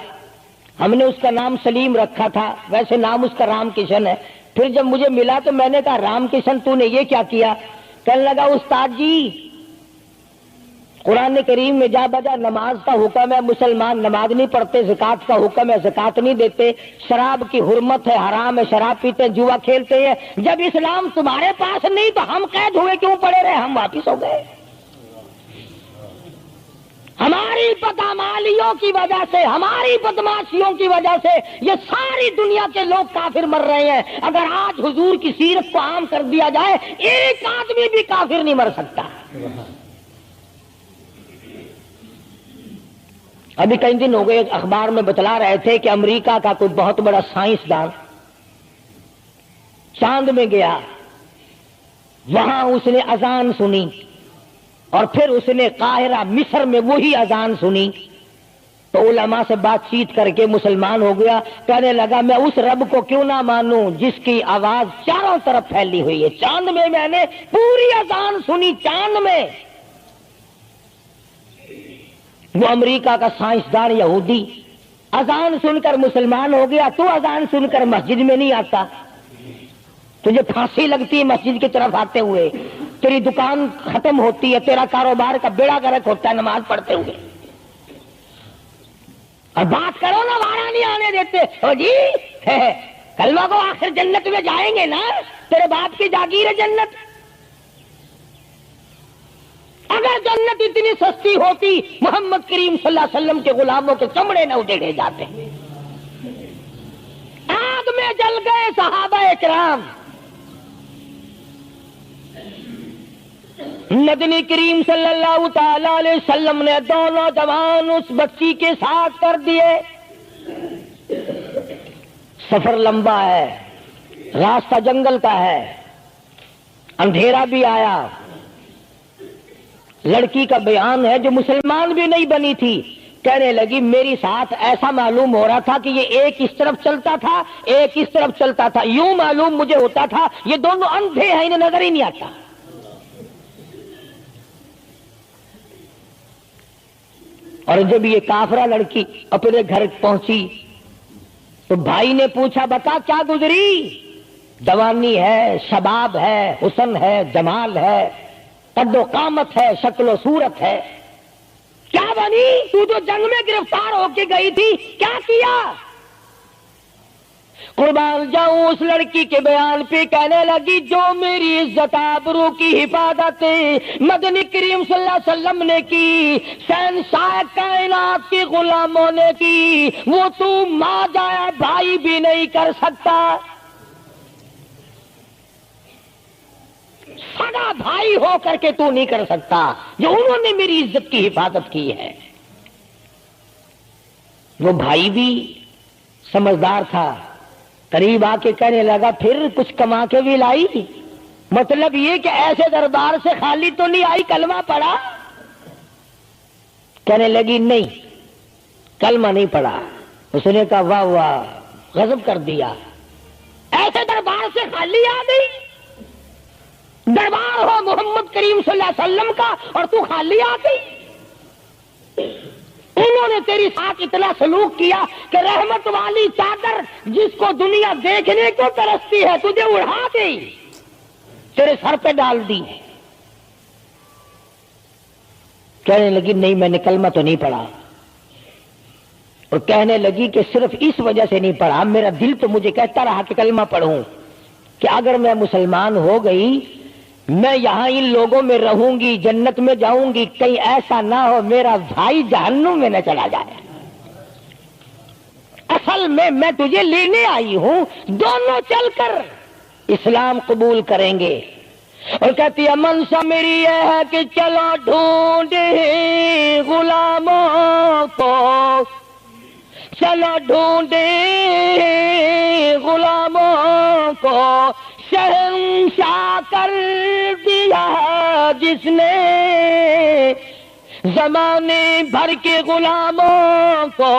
ہم نے اس کا نام سلیم رکھا تھا، ویسے نام اس کا رام کشن ہے۔ پھر جب مجھے ملا تو میں نے کہا رام کشن تو نے یہ کیا کیا؟ کہنے لگا استاد جی قرآن کریم میں جا بجا نماز کا حکم ہے، مسلمان نماز نہیں پڑھتے، زکات کا حکم ہے زکات نہیں دیتے، شراب کی حرمت ہے حرام ہے، شراب پیتے جوا کھیلتے ہیں۔ جب اسلام تمہارے پاس نہیں تو ہم قید ہوئے کیوں پڑے رہے؟ ہم واپس ہو گئے۔ ہماری بدعمالیوں کی وجہ سے، ہماری بدماشیوں کی وجہ سے یہ ساری دنیا کے لوگ کافر مر رہے ہیں۔ اگر آج حضور کی سیرت کو عام کر دیا جائے ایک آدمی بھی کافر نہیں مر سکتا۔ ابھی کئی دن ہو گئے اخبار میں بتلا رہے تھے کہ امریکہ کا کوئی بہت بڑا سائنسدان چاند میں گیا، وہاں اس نے اذان سنی اور پھر اس نے قاہرہ مصر میں وہی اذان سنی تو علماء سے بات چیت کر کے مسلمان ہو گیا. کہنے لگا میں اس رب کو کیوں نہ مانوں جس کی آواز چاروں طرف پھیلی ہوئی ہے. چاند میں نے پوری اذان سنی. چاند میں وہ امریکہ کا سائنسدان یہودی اذان سن کر مسلمان ہو گیا. تو اذان سن کر مسجد میں نہیں آتا, تجھے پھانسی لگتی ہے مسجد کی طرف آتے ہوئے, تیری دکان ختم ہوتی ہے, تیرا کاروبار کا بیڑا گرک ہوتا ہے نماز پڑھتے ہوئے. اور بات کرو نا وارا نہیں آنے دیتے. او جی کلمہ کو آخر جنت میں جائیں گے نا, تیرے باپ کی جاگیر ہے جنت. اگر جنت اتنی سستی ہوتی محمد کریم صلی اللہ علیہ وسلم کے غلاموں کے چمڑے نہ اجڑے جاتے. آگ میں جل گئے صحابہ کرام. نبی کریم صلی اللہ تعالی علیہ وسلم نے دونوں جوان اس بچی کے ساتھ کر دیے. سفر لمبا ہے, راستہ جنگل کا ہے, اندھیرا بھی آیا. لڑکی کا بیان ہے جو مسلمان بھی نہیں بنی تھی, کہنے لگی میری ساتھ ایسا معلوم ہو رہا تھا کہ یہ ایک اس طرف چلتا تھا ایک اس طرف چلتا تھا. یوں معلوم مجھے ہوتا تھا یہ دونوں اندھے ہیں, انہیں نظر ہی نہیں آتا. اور جب یہ کافرہ لڑکی اپنے گھر پہنچی تو بھائی نے پوچھا بتا کیا گزری؟ جوانی ہے, شباب ہے, حسن ہے, جمال ہے, قد و قامت ہے, شکل و صورت ہے, کیا بنی؟ تو جو جنگ میں گرفتار ہو کے گئی تھی کیا کیا؟ قربان جاؤں اس لڑکی کے بیان پہ کہنے لگی جو میری عزت آبرو کی حفاظت مدنی کریم صلی اللہ علیہ وسلم نے کی, شہنشاہ کائنات کے غلاموں نے کی, وہ تو ماں جایا بھائی بھی نہیں کر سکتا. سگا بھائی ہو کر کے تو نہیں کر سکتا جو انہوں نے میری عزت کی حفاظت کی ہے. وہ بھائی بھی سمجھدار تھا, قریب آ کے کہنے لگا پھر کچھ کما کے بھی لائی؟ مطلب یہ کہ ایسے دربار سے خالی تو نہیں آئی, کلمہ پڑھا؟ کہنے لگی نہیں کلمہ نہیں پڑھا. اس نے کہا واہ واہ, غضب کر دیا, ایسے دربار سے خالی آ گئی؟ دربار ہو محمد کریم صلی اللہ علیہ وسلم کا اور تو خالی آ گئی. انہوں نے تیری ساتھ اتنا سلوک کیا کہ رحمت والی چادر جس کو دنیا دیکھنے کو ترستی ہے تجھے اڑا دی, تیرے سر پہ ڈال دی. کہنے لگی نہیں میں نے کلمہ تو نہیں پڑھا. اور کہنے لگی کہ صرف اس وجہ سے نہیں پڑھا, میرا دل تو مجھے کہتا رہا کہ کلمہ پڑھوں, کہ اگر میں مسلمان ہو گئی میں یہاں ان لوگوں میں رہوں گی, جنت میں جاؤں گی, کہیں ایسا نہ ہو میرا بھائی جہنم میں نہ چلا جائے. اصل میں تجھے لینے آئی ہوں, دونوں چل کر اسلام قبول کریں گے. اور کہتی ہے منشا میری یہ ہے کہ چلو ڈھونڈے غلاموں کو, چلو ڈھونڈے غلاموں کو, شہنشاہ کر دیا جس نے زمانے بھر کے غلاموں کو,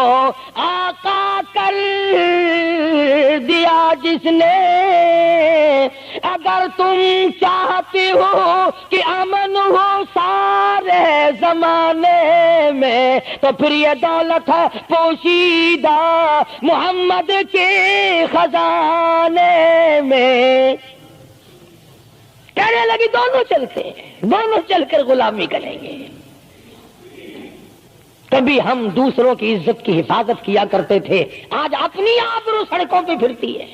آقا کر دیا جس نے. اگر تم چاہتے ہو کہ امن ہو سارے زمانے میں تو پھر یہ دولت ہے پوشیدہ محمد کے خزانے میں. کہنے لگی دونوں چلتے ہیں, دونوں چل کر غلامی کریں گے. کبھی ہم دوسروں کی عزت کی حفاظت کیا کرتے تھے, آج اپنی آبرو سڑکوں پہ پھرتی ہے,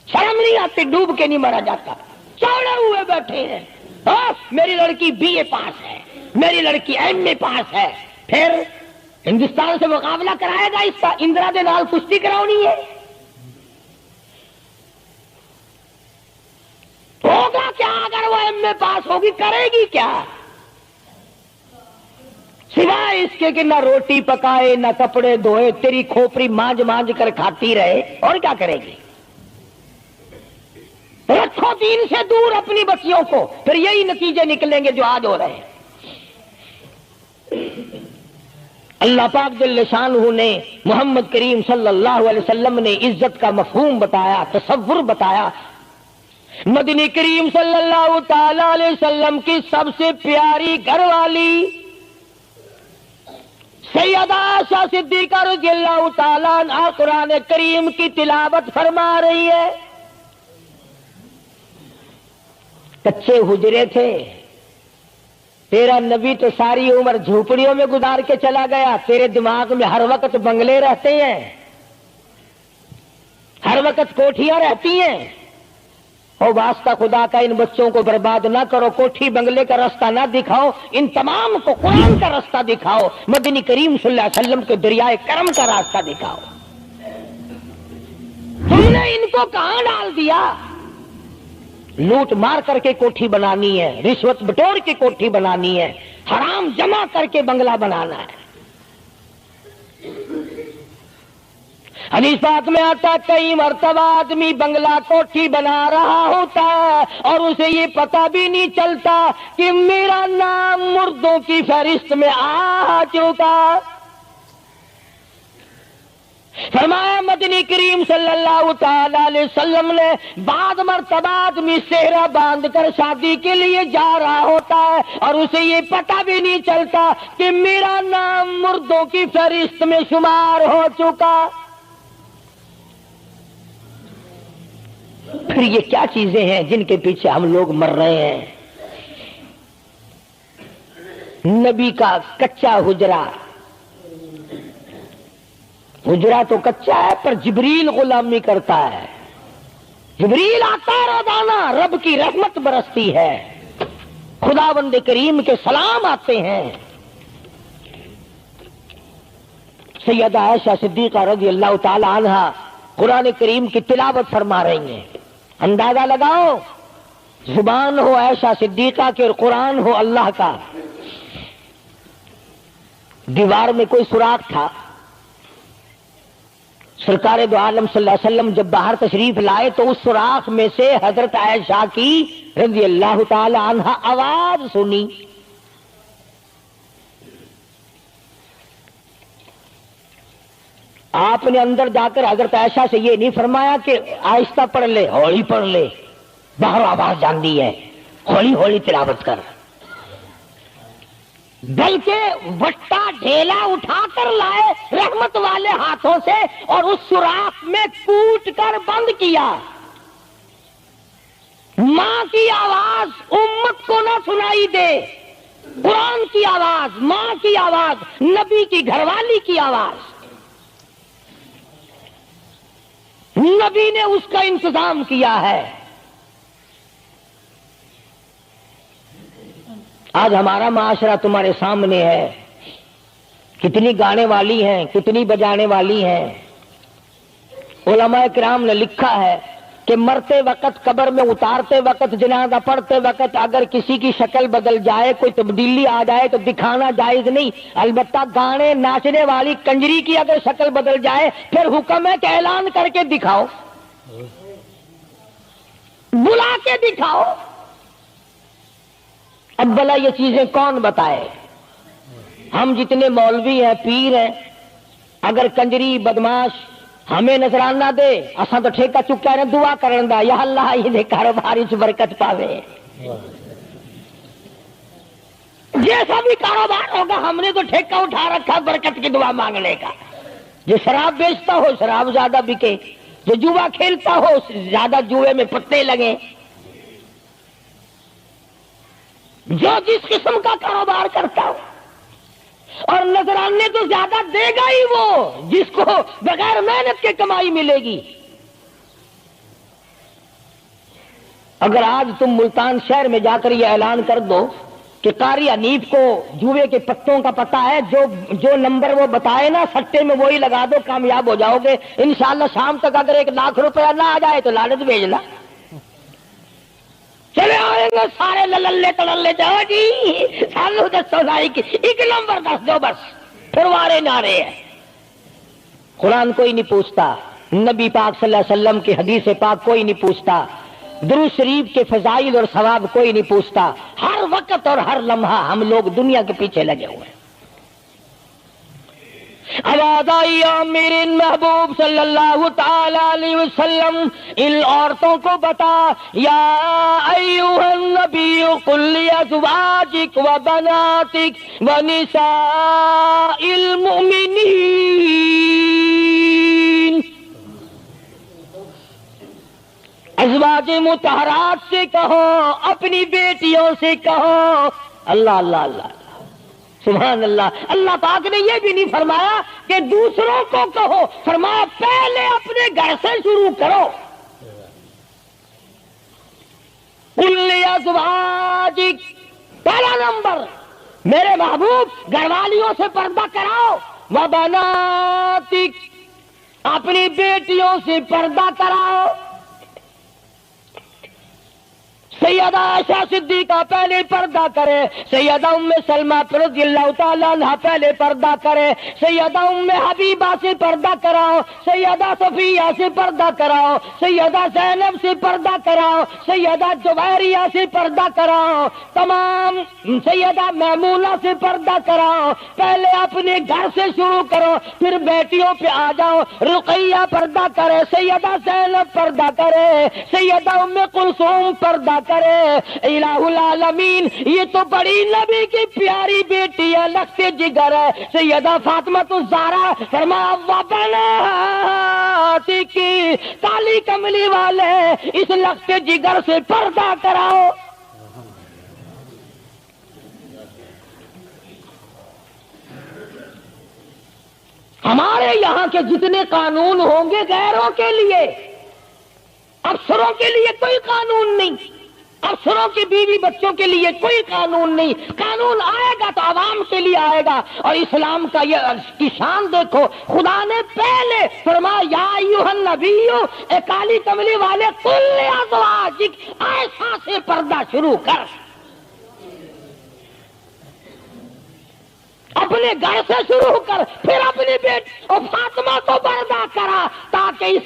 شرم نہیں آتی, ڈوب کے نہیں مرا جاتا, چوڑے ہوئے بیٹھے ہیں. میری لڑکی بی اے پاس ہے, میری لڑکی ایم اے پاس ہے, پھر ہندوستان سے مقابلہ کرائے گا اس کا, اندرا دے نال کشتی کراؤنی ہے. ہوگا کیا اگر وہ ایم اے پاس ہوگی, کرے گی کیا سوائے اس کے کہ نہ روٹی پکائے نہ کپڑے دھوئے, تیری کھوپڑی مانج مانج کر کھاتی رہے, اور کیا کرے گی. رکھو دین سے دور اپنی بچیوں کو, پھر یہی نتیجے نکلیں گے جو آج ہو رہے ہیں. اللہ پاک جل شانہ نے محمد کریم صلی اللہ علیہ وسلم نے عزت کا مفہوم بتایا، تصور بتایا۔ مدنی کریم صلی اللہ تعالی علیہ وسلم کی سب سے پیاری گھر والی سیدہ عائشہ صدیقہ رضی اللہ تعالیٰ عنہا قرآن کریم کی تلاوت فرما رہی ہے۔ کچے حجرے تھے، تیرا نبی تو ساری عمر جھوپڑیوں میں گزار کے چلا گیا، تیرے دماغ میں ہر وقت بنگلے رہتے ہیں، ہر وقت کوٹھیاں رہتی ہیں۔ اور واسطہ خدا کا ان بچوں کو برباد نہ کرو، کوٹھی بنگلے کا راستہ نہ دکھاؤ، ان تمام کو قرآن کا راستہ دکھاؤ، مدنی کریم صلی اللہ علیہ وسلم کے دریائے کرم کا راستہ دکھاؤ۔ تم نے ان کو کہاں ڈال دیا؟ لوٹ مار کر کے کوٹھی بنانی ہے، رشوت بٹور کے کوٹھی بنانی ہے، حرام جمع کر کے بنگلہ بنانا ہے۔ حدیث پاک میں آتا ہے کئی مرتبہ آدمی بنگلہ کوٹھی بنا رہا ہوتا ہے اور اسے یہ پتہ بھی نہیں چلتا کہ میرا نام مردوں کی فہرست میں آ چکا۔ فرمایا مدنی کریم صلی اللہ تعالی علیہ وسلم نے بعد مرتبہ آدمی صحرا باندھ کر شادی کے لیے جا رہا ہوتا ہے اور اسے یہ پتہ بھی نہیں چلتا کہ میرا نام مردوں کی فہرست میں شمار ہو چکا۔ پھر یہ کیا چیزیں ہیں جن کے پیچھے ہم لوگ مر رہے ہیں؟ نبی کا کچا حجرہ، حجرہ تو کچا ہے پر جبریل غلامی کرتا ہے، جبریل آتا ہے روزانہ، رب کی رحمت برستی ہے، خداوند کریم کے سلام آتے ہیں۔ سیدہ عائشہ صدیقہ رضی اللہ تعالی عنہا قرآن کریم کی تلاوت فرما رہی ہیں۔ اندازہ لگاؤ، زبان ہو عائشہ صدیقہ کے اور قرآن ہو اللہ کا۔ دیوار میں کوئی سوراخ تھا، سرکار دو عالم صلی اللہ علیہ وسلم جب باہر تشریف لائے تو اس سوراخ میں سے حضرت عائشہ کی رضی اللہ تعالی عنہا آواز سنی۔ آپ نے اندر جا کر حضرت عائشہ سے یہ نہیں فرمایا کہ آہستہ پڑھ لے، ہولی پڑھ لے، باہر آواز جاندی ہے، ہولی ہولی تلاوت کر، بلکہ وٹا ڈھیلا اٹھا کر لائے رحمت والے ہاتھوں سے اور اس سوراخ میں کوٹ کر بند کیا۔ ماں کی آواز امت کو نہ سنائی دے، قرآن کی آواز، ماں کی آواز، نبی کی گھر والی کی آواز، نبی نے اس کا انتظام کیا ہے۔ آج ہمارا معاشرہ تمہارے سامنے ہے، کتنی گانے والی ہیں، کتنی بجانے والی ہیں۔ علماء کرام نے لکھا ہے کہ مرتے وقت، قبر میں اتارتے وقت، جنازہ پڑھتے وقت اگر کسی کی شکل بدل جائے، کوئی تبدیلی آ جائے تو دکھانا جائز نہیں، البتہ گانے ناچنے والی کنجری کی اگر شکل بدل جائے پھر حکم ہے کہ اعلان کر کے دکھاؤ، بلا کے دکھاؤ۔ اب بلا یہ چیزیں کون بتائے؟ ہم جتنے مولوی ہیں، پیر ہیں، اگر کنجری بدماش ہمیں نظرانہ دے، اساں تو ٹھیکہ چکا ہے، دعا کرن دا، یا اللہ یہ کاروبار وچ برکت پاوے۔ جیسا بھی کاروبار ہوگا ہم نے تو ٹھیکہ اٹھا رکھا برکت کی دعا مانگنے کا۔ جو شراب بیچتا ہو شراب زیادہ بکے، جو جوا کھیلتا ہو زیادہ جوئے میں پتے لگے، جو جس قسم کا کاروبار کرتا ہو، اور نذرانے تو زیادہ دے گا ہی وہ جس کو بغیر محنت کے کمائی ملے گی۔ اگر آج تم ملتان شہر میں جا کر یہ اعلان کر دو کہ قاری حنیف کو جوئے کے پتوں کا پتہ ہے، جو نمبر وہ بتائے نا سٹے میں وہی لگا دو، کامیاب ہو جاؤ گے انشاءاللہ۔ شام تک اگر 1 لاکھ روپیہ نہ آ جائے تو لالچ بھیجنا، چلے آئیں گے سارے للے تڑلے، جاؤ جی سالو دسو سائی کی 1 نمبر دس دو بس، پھر وارے نعرے ہیں۔ قرآن کوئی نہیں پوچھتا، نبی پاک صلی اللہ علیہ وسلم کی حدیث پاک کوئی نہیں پوچھتا، درود شریف کے فضائل اور ثواب کوئی نہیں پوچھتا۔ ہر وقت اور ہر لمحہ ہم لوگ دنیا کے پیچھے لگے ہوئے ہیں۔ آواز آئی میرے محبوب صلی اللہ تعالی علیہ وسلم ان عورتوں کو بتا، یا ایھا النبی قل لازواجک وبناتک ونساء المؤمنین، ازواج مطہرات سے کہو، اپنی بیٹیوں سے کہو۔ اللہ اللہ اللہ سبحان اللہ۔ اللہ پاک نے یہ بھی نہیں فرمایا کہ دوسروں کو کہو، فرمایا پہلے اپنے گھر سے شروع کرو۔ قل لازواجک، پہلا نمبر میرے محبوب گھر والیوں سے پردہ کراؤ، وبناتک، اپنی بیٹیوں سے پردہ کراؤ۔ سیدہ عائشہ صدیقہ پہلے پردہ کرے، سیدہ ام سلمہ رضی اللہ تعالیٰ عنہ پہلے پردہ کرے، سیدہ ام حبیبہ سے پردہ کراؤ، سیدہ صفیہ سے پردہ کراؤ، سیدہ زینب سے پردہ کراؤ، سیدہ جویریہ سے پردہ کراؤ، تمام سیدہ میمونہ سے پردہ کراؤ۔ پہلے اپنے گھر سے شروع کرو، پھر بیٹیوں پہ آ جاؤ۔ رقیہ پردہ کرے، سیدہ زینب پردہ کرے، سیدہ ام کلثوم پردہ کرے۔ الہ العالمین، یہ تو بڑی نبی کی پیاری بیٹی ہے، لخت جگر ہے، سیدہ فاطمہ الزہرا، فرمایا وبناتک، کالی کملی والے اس لخت جگر سے پردہ کراؤ۔ ہمارے یہاں کے جتنے قانون ہوں گے غیروں کے لیے، افسروں کے لیے کوئی قانون نہیں، افسروں کی بیوی بچوں کے لیے کوئی قانون نہیں۔ قانون آئے گا تو عوام کے لیے آئے گا۔ اور اسلام کا یہ کی شان دیکھو، خدا نے پہلے فرمایا یا ایھا النبی، اے کالی کملی والے، قل لازواجک، عائشہ سے پردہ شروع کر، اپنے گھر سے شروع کر، پھر اپنی بیٹی اور فاطمہ کو پردہ کرا، تاکہ اس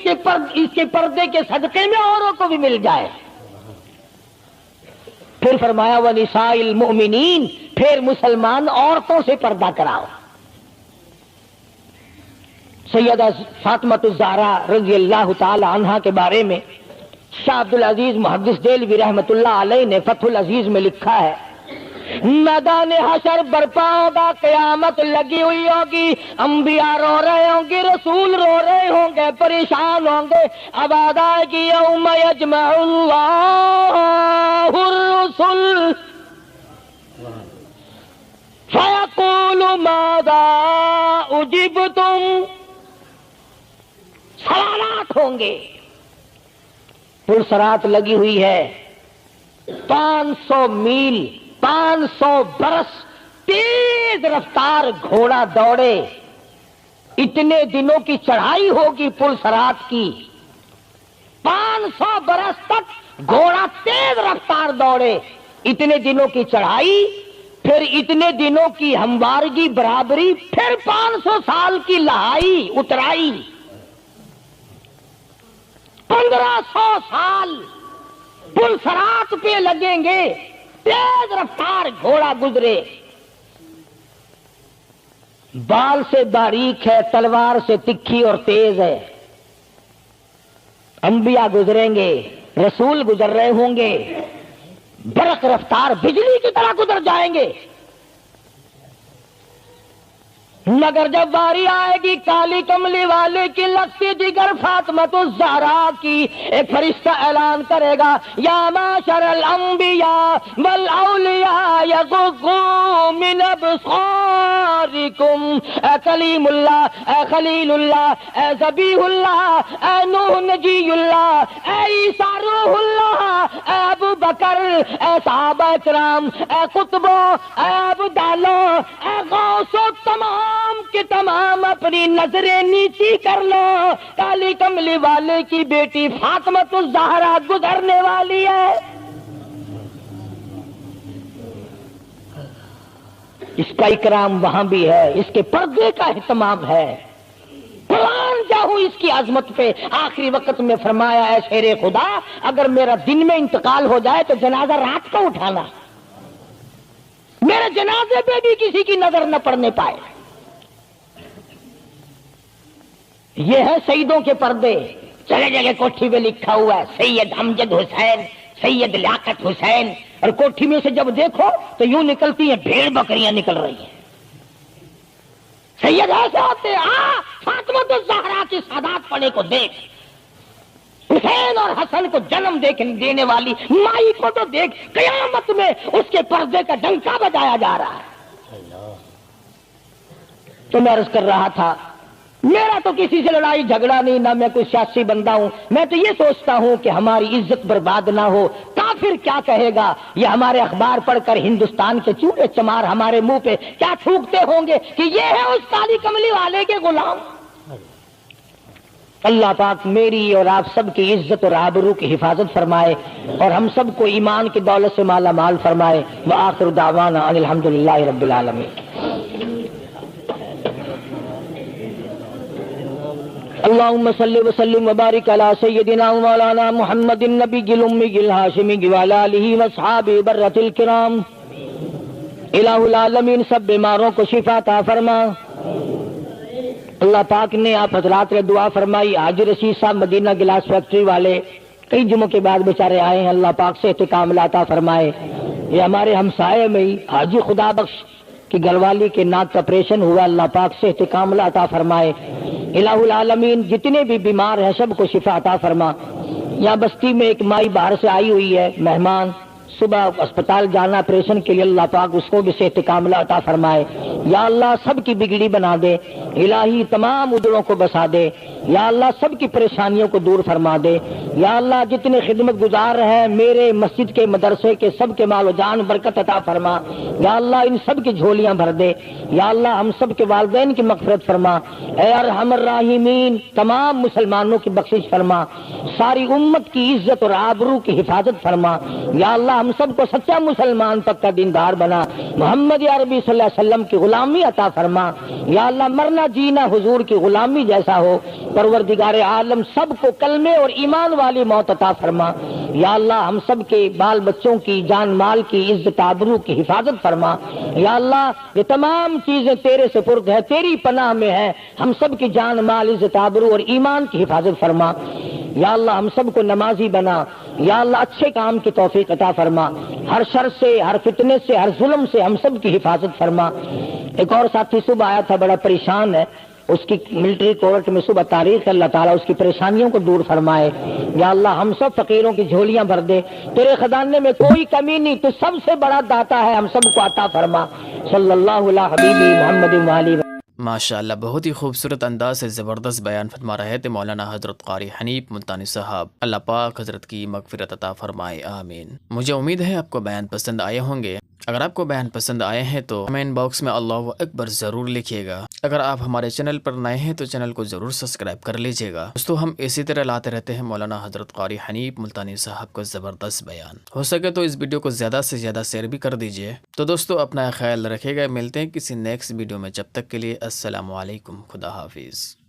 کے پردے کے صدقے میں اوروں کو بھی مل جائے۔ پھر فرمایا وَنِسَاءِ الْمُؤْمِنِينَ، پھر مسلمان عورتوں سے پردہ کراؤ۔ سیدہ فاطمہ الزہرا رضی اللہ تعالی عنہا کے بارے میں شاہ عبد العزیز محدث دہلوی رحمۃ اللہ علیہ نے فتح العزیز میں لکھا ہے، میدان حشر برپا ہوگا، قیامت لگی ہوئی ہوگی، انبیاء رو رہے ہوں گے، رسول رو رہے ہوں گے، پریشان ہوں گے۔ آواز آئے گی یوم یجمع اللہ الرسل فیقول ماذا اجبتم، سوالات ہوں گے۔ پلسرات لگی ہوئی ہے، 500 میل 500 برس تیز رفتار گھوڑا دوڑے، اتنے دنوں کی چڑھائی ہوگی پلسرات کی، 500 برس تک گھوڑا تیز رفتار دوڑے، اتنے دنوں کی چڑھائی، پھر اتنے دنوں کی ہموارگی برابری، پھر 500 سال کی لہائی اترائی، 1500 سال پلسرات پہ لگیں گے، تیز رفتار گھوڑا گزرے، بال سے باریک ہے، تلوار سے تکھی اور تیز ہے۔ انبیاء گزریں گے، رسول گزر رہے ہوں گے، برق رفتار بجلی کی طرح گزر جائیں گے، مگر جب باری آئے گی کالی کملی والے کی لخت جگر فاطمہ الزہرا کی، ایک فرشتہ اعلان کرے گا یا معشر الانبیاء والاولیاء یغضوا من ابصارکم، اے کلیم اللہ، اے خلیل اللہ، اے ذبیح اللہ، اے نوح نجی اللہ، اے عیسیٰ روح اللہ، اے ابو بکر، اے صحابہ کرام، اے قطبوں، اے عبدالوں، اے غوثوں، تمام کے تمام اپنی نظریں نیچی کر لو، کالی کملی والے کی بیٹی فاطمہ الزہرا گزرنے والی ہے۔ اس کا اکرام وہاں بھی ہے، اس کے پردے کا اہتمام ہے۔ قرآن جاؤ اس کی عظمت پہ، آخری وقت میں فرمایا اے شیر خدا، اگر میرا دن میں انتقال ہو جائے تو جنازہ رات کو اٹھانا، میرے جنازے پہ بھی کسی کی نظر نہ پڑنے پائے۔ یہ ہے سیدوں کے پردے. جگہ جگہ کوٹھی میں لکھا ہوا ہے سید امجد حسین، سید لیاقت حسین، اور کوٹھی میں سے جب دیکھو تو یوں نکلتی ہیں بھیڑ بکریاں نکل رہی ہیں. سید ایسے ہوتے فاطمہ الزہرا کی سادات پڑے کو دیکھ، حسین اور حسن کو جنم دینے والی مائی کو تو دیکھ، قیامت میں اس کے پردے کا ڈنکا بجایا جا رہا ہے. تو میں عرض کر رہا تھا میرا تو کسی سے لڑائی جھگڑا نہیں، نہ میں کوئی سیاسی بندہ ہوں. میں تو یہ سوچتا ہوں کہ ہماری عزت برباد نہ ہو. کافر کیا کہے گا؟ یہ ہمارے اخبار پڑھ کر ہندوستان کے چوہے چمار ہمارے منہ پہ کیا تھوکتے ہوں گے کہ یہ ہے اس کالی کملی والے کے غلام. اللہ پاک میری اور آپ سب کی عزت اور آبرو کی حفاظت فرمائے اور ہم سب کو ایمان کی دولت سے مالا مال فرمائے. وآخر دعوانا ان الحمدللہ رب العالمین. اللهم صل وسلم وبارك على سيدنا مولانا محمد النبي الأمي الهاشمي وعلى آله وأصحابه برة الكرام. الہ العالمین سب بیماروں کو شفا عطا فرما. اللہ پاک نے آپ حضرات نے دعا فرمائی. حاجی رشید صاحب مدینہ گلاس فیکٹری والے کئی جمعوں کے بعد بیچارے آئے ہیں. اللہ پاک سے احتکام عطا فرمائے. یہ ہمارے ہمسائے میں ہی حاجی خدا بخش کی گھر والی کے ناک کا آپریشن ہوا. اللہ پاک سے احتکام عطا فرمائے. الہ العالمین جتنے بھی بیمار ہیں سب کو شفا عطا فرما. یہاں بستی میں ایک مائی باہر سے آئی ہوئی ہے مہمان، صبح اسپتال جانا آپریشن کے لیے. اللہ پاک اس کو بھی صحت کاملہ عطا فرمائے. یا اللہ سب کی بگڑی بنا دے. الہی تمام ادھروں کو بسا دے. یا اللہ سب کی پریشانیوں کو دور فرما دے. یا اللہ جتنے خدمت گزار ہیں میرے مسجد کے مدرسے کے سب کے مال و جان برکت عطا فرما. یا اللہ ان سب کی جھولیاں بھر دے. یا اللہ ہم سب کے والدین کی مغفرت فرما. اے ارحم الراحمین تمام مسلمانوں کی بخشش فرما. ساری امت کی عزت اور آبرو کی حفاظت فرما. یا اللہ ہم سب کو سچا مسلمان پکا دیندار بنا. محمد عربی صلی اللہ علیہ وسلم کی غلامی عطا فرما. یا اللہ مرنا جینا حضور کی غلامی جیسا ہو. پروردگار عالم سب کو کلمے اور ایمان والی موت عطا فرما. یا اللہ ہم سب کے بال بچوں کی جان مال کی عزت آبرو کی حفاظت فرما. یا اللہ یہ تمام چیزیں تیرے سپرد ہے، تیری پناہ میں ہے. ہم سب کی جان مال عزت آبرو اور ایمان کی حفاظت فرما. یا اللہ ہم سب کو نمازی بنا. یا اللہ اچھے کام کی توفیق عطا فرما. ہر شر سے، ہر فتنے سے، ہر ظلم سے ہم سب کی حفاظت فرما. ایک اور ساتھی صبح آیا تھا بڑا پریشان ہے، اس کی ملٹری کورٹ میں صبح تاریخ ہے. اللہ تعالیٰ اس کی پریشانیوں کو دور فرمائے. یا اللہ ہم سب فقیروں کی جھولیاں بھر دے. تیرے خزانے میں کوئی کمی نہیں، تو سب سے بڑا داتا ہے، ہم سب کو عطا فرما. صلی اللہ علیہ حبیبی محمد والی. ماشاءاللہ بہت ہی خوبصورت انداز سے زبردست بیان فرما رہے تھے مولانا حضرت قاری حنیف ملتانی صاحب. اللہ پاک حضرت کی مغفرت عطا فرمائے آمین. مجھے امید ہے آپ کو بیان پسند آئے ہوں گے. اگر آپ کو بیان پسند آئے ہیں تو کمنٹ باکس میں اللہ اکبر ضرور لکھیے گا. اگر آپ ہمارے چینل پر نئے ہیں تو چینل کو ضرور سبسکرائب کر لیجیے گا. دوستو ہم اسی طرح لاتے رہتے ہیں مولانا حضرت قاری حنیف ملتانی صاحب کا زبردست بیان. ہو سکے تو اس ویڈیو کو زیادہ سے زیادہ شیئر بھی کر دیجیے. تو دوستو اپنا خیال رکھیے گا. ملتے ہیں کسی نیکسٹ ویڈیو میں. جب تک کے لیے السلام علیکم. خدا حافظ.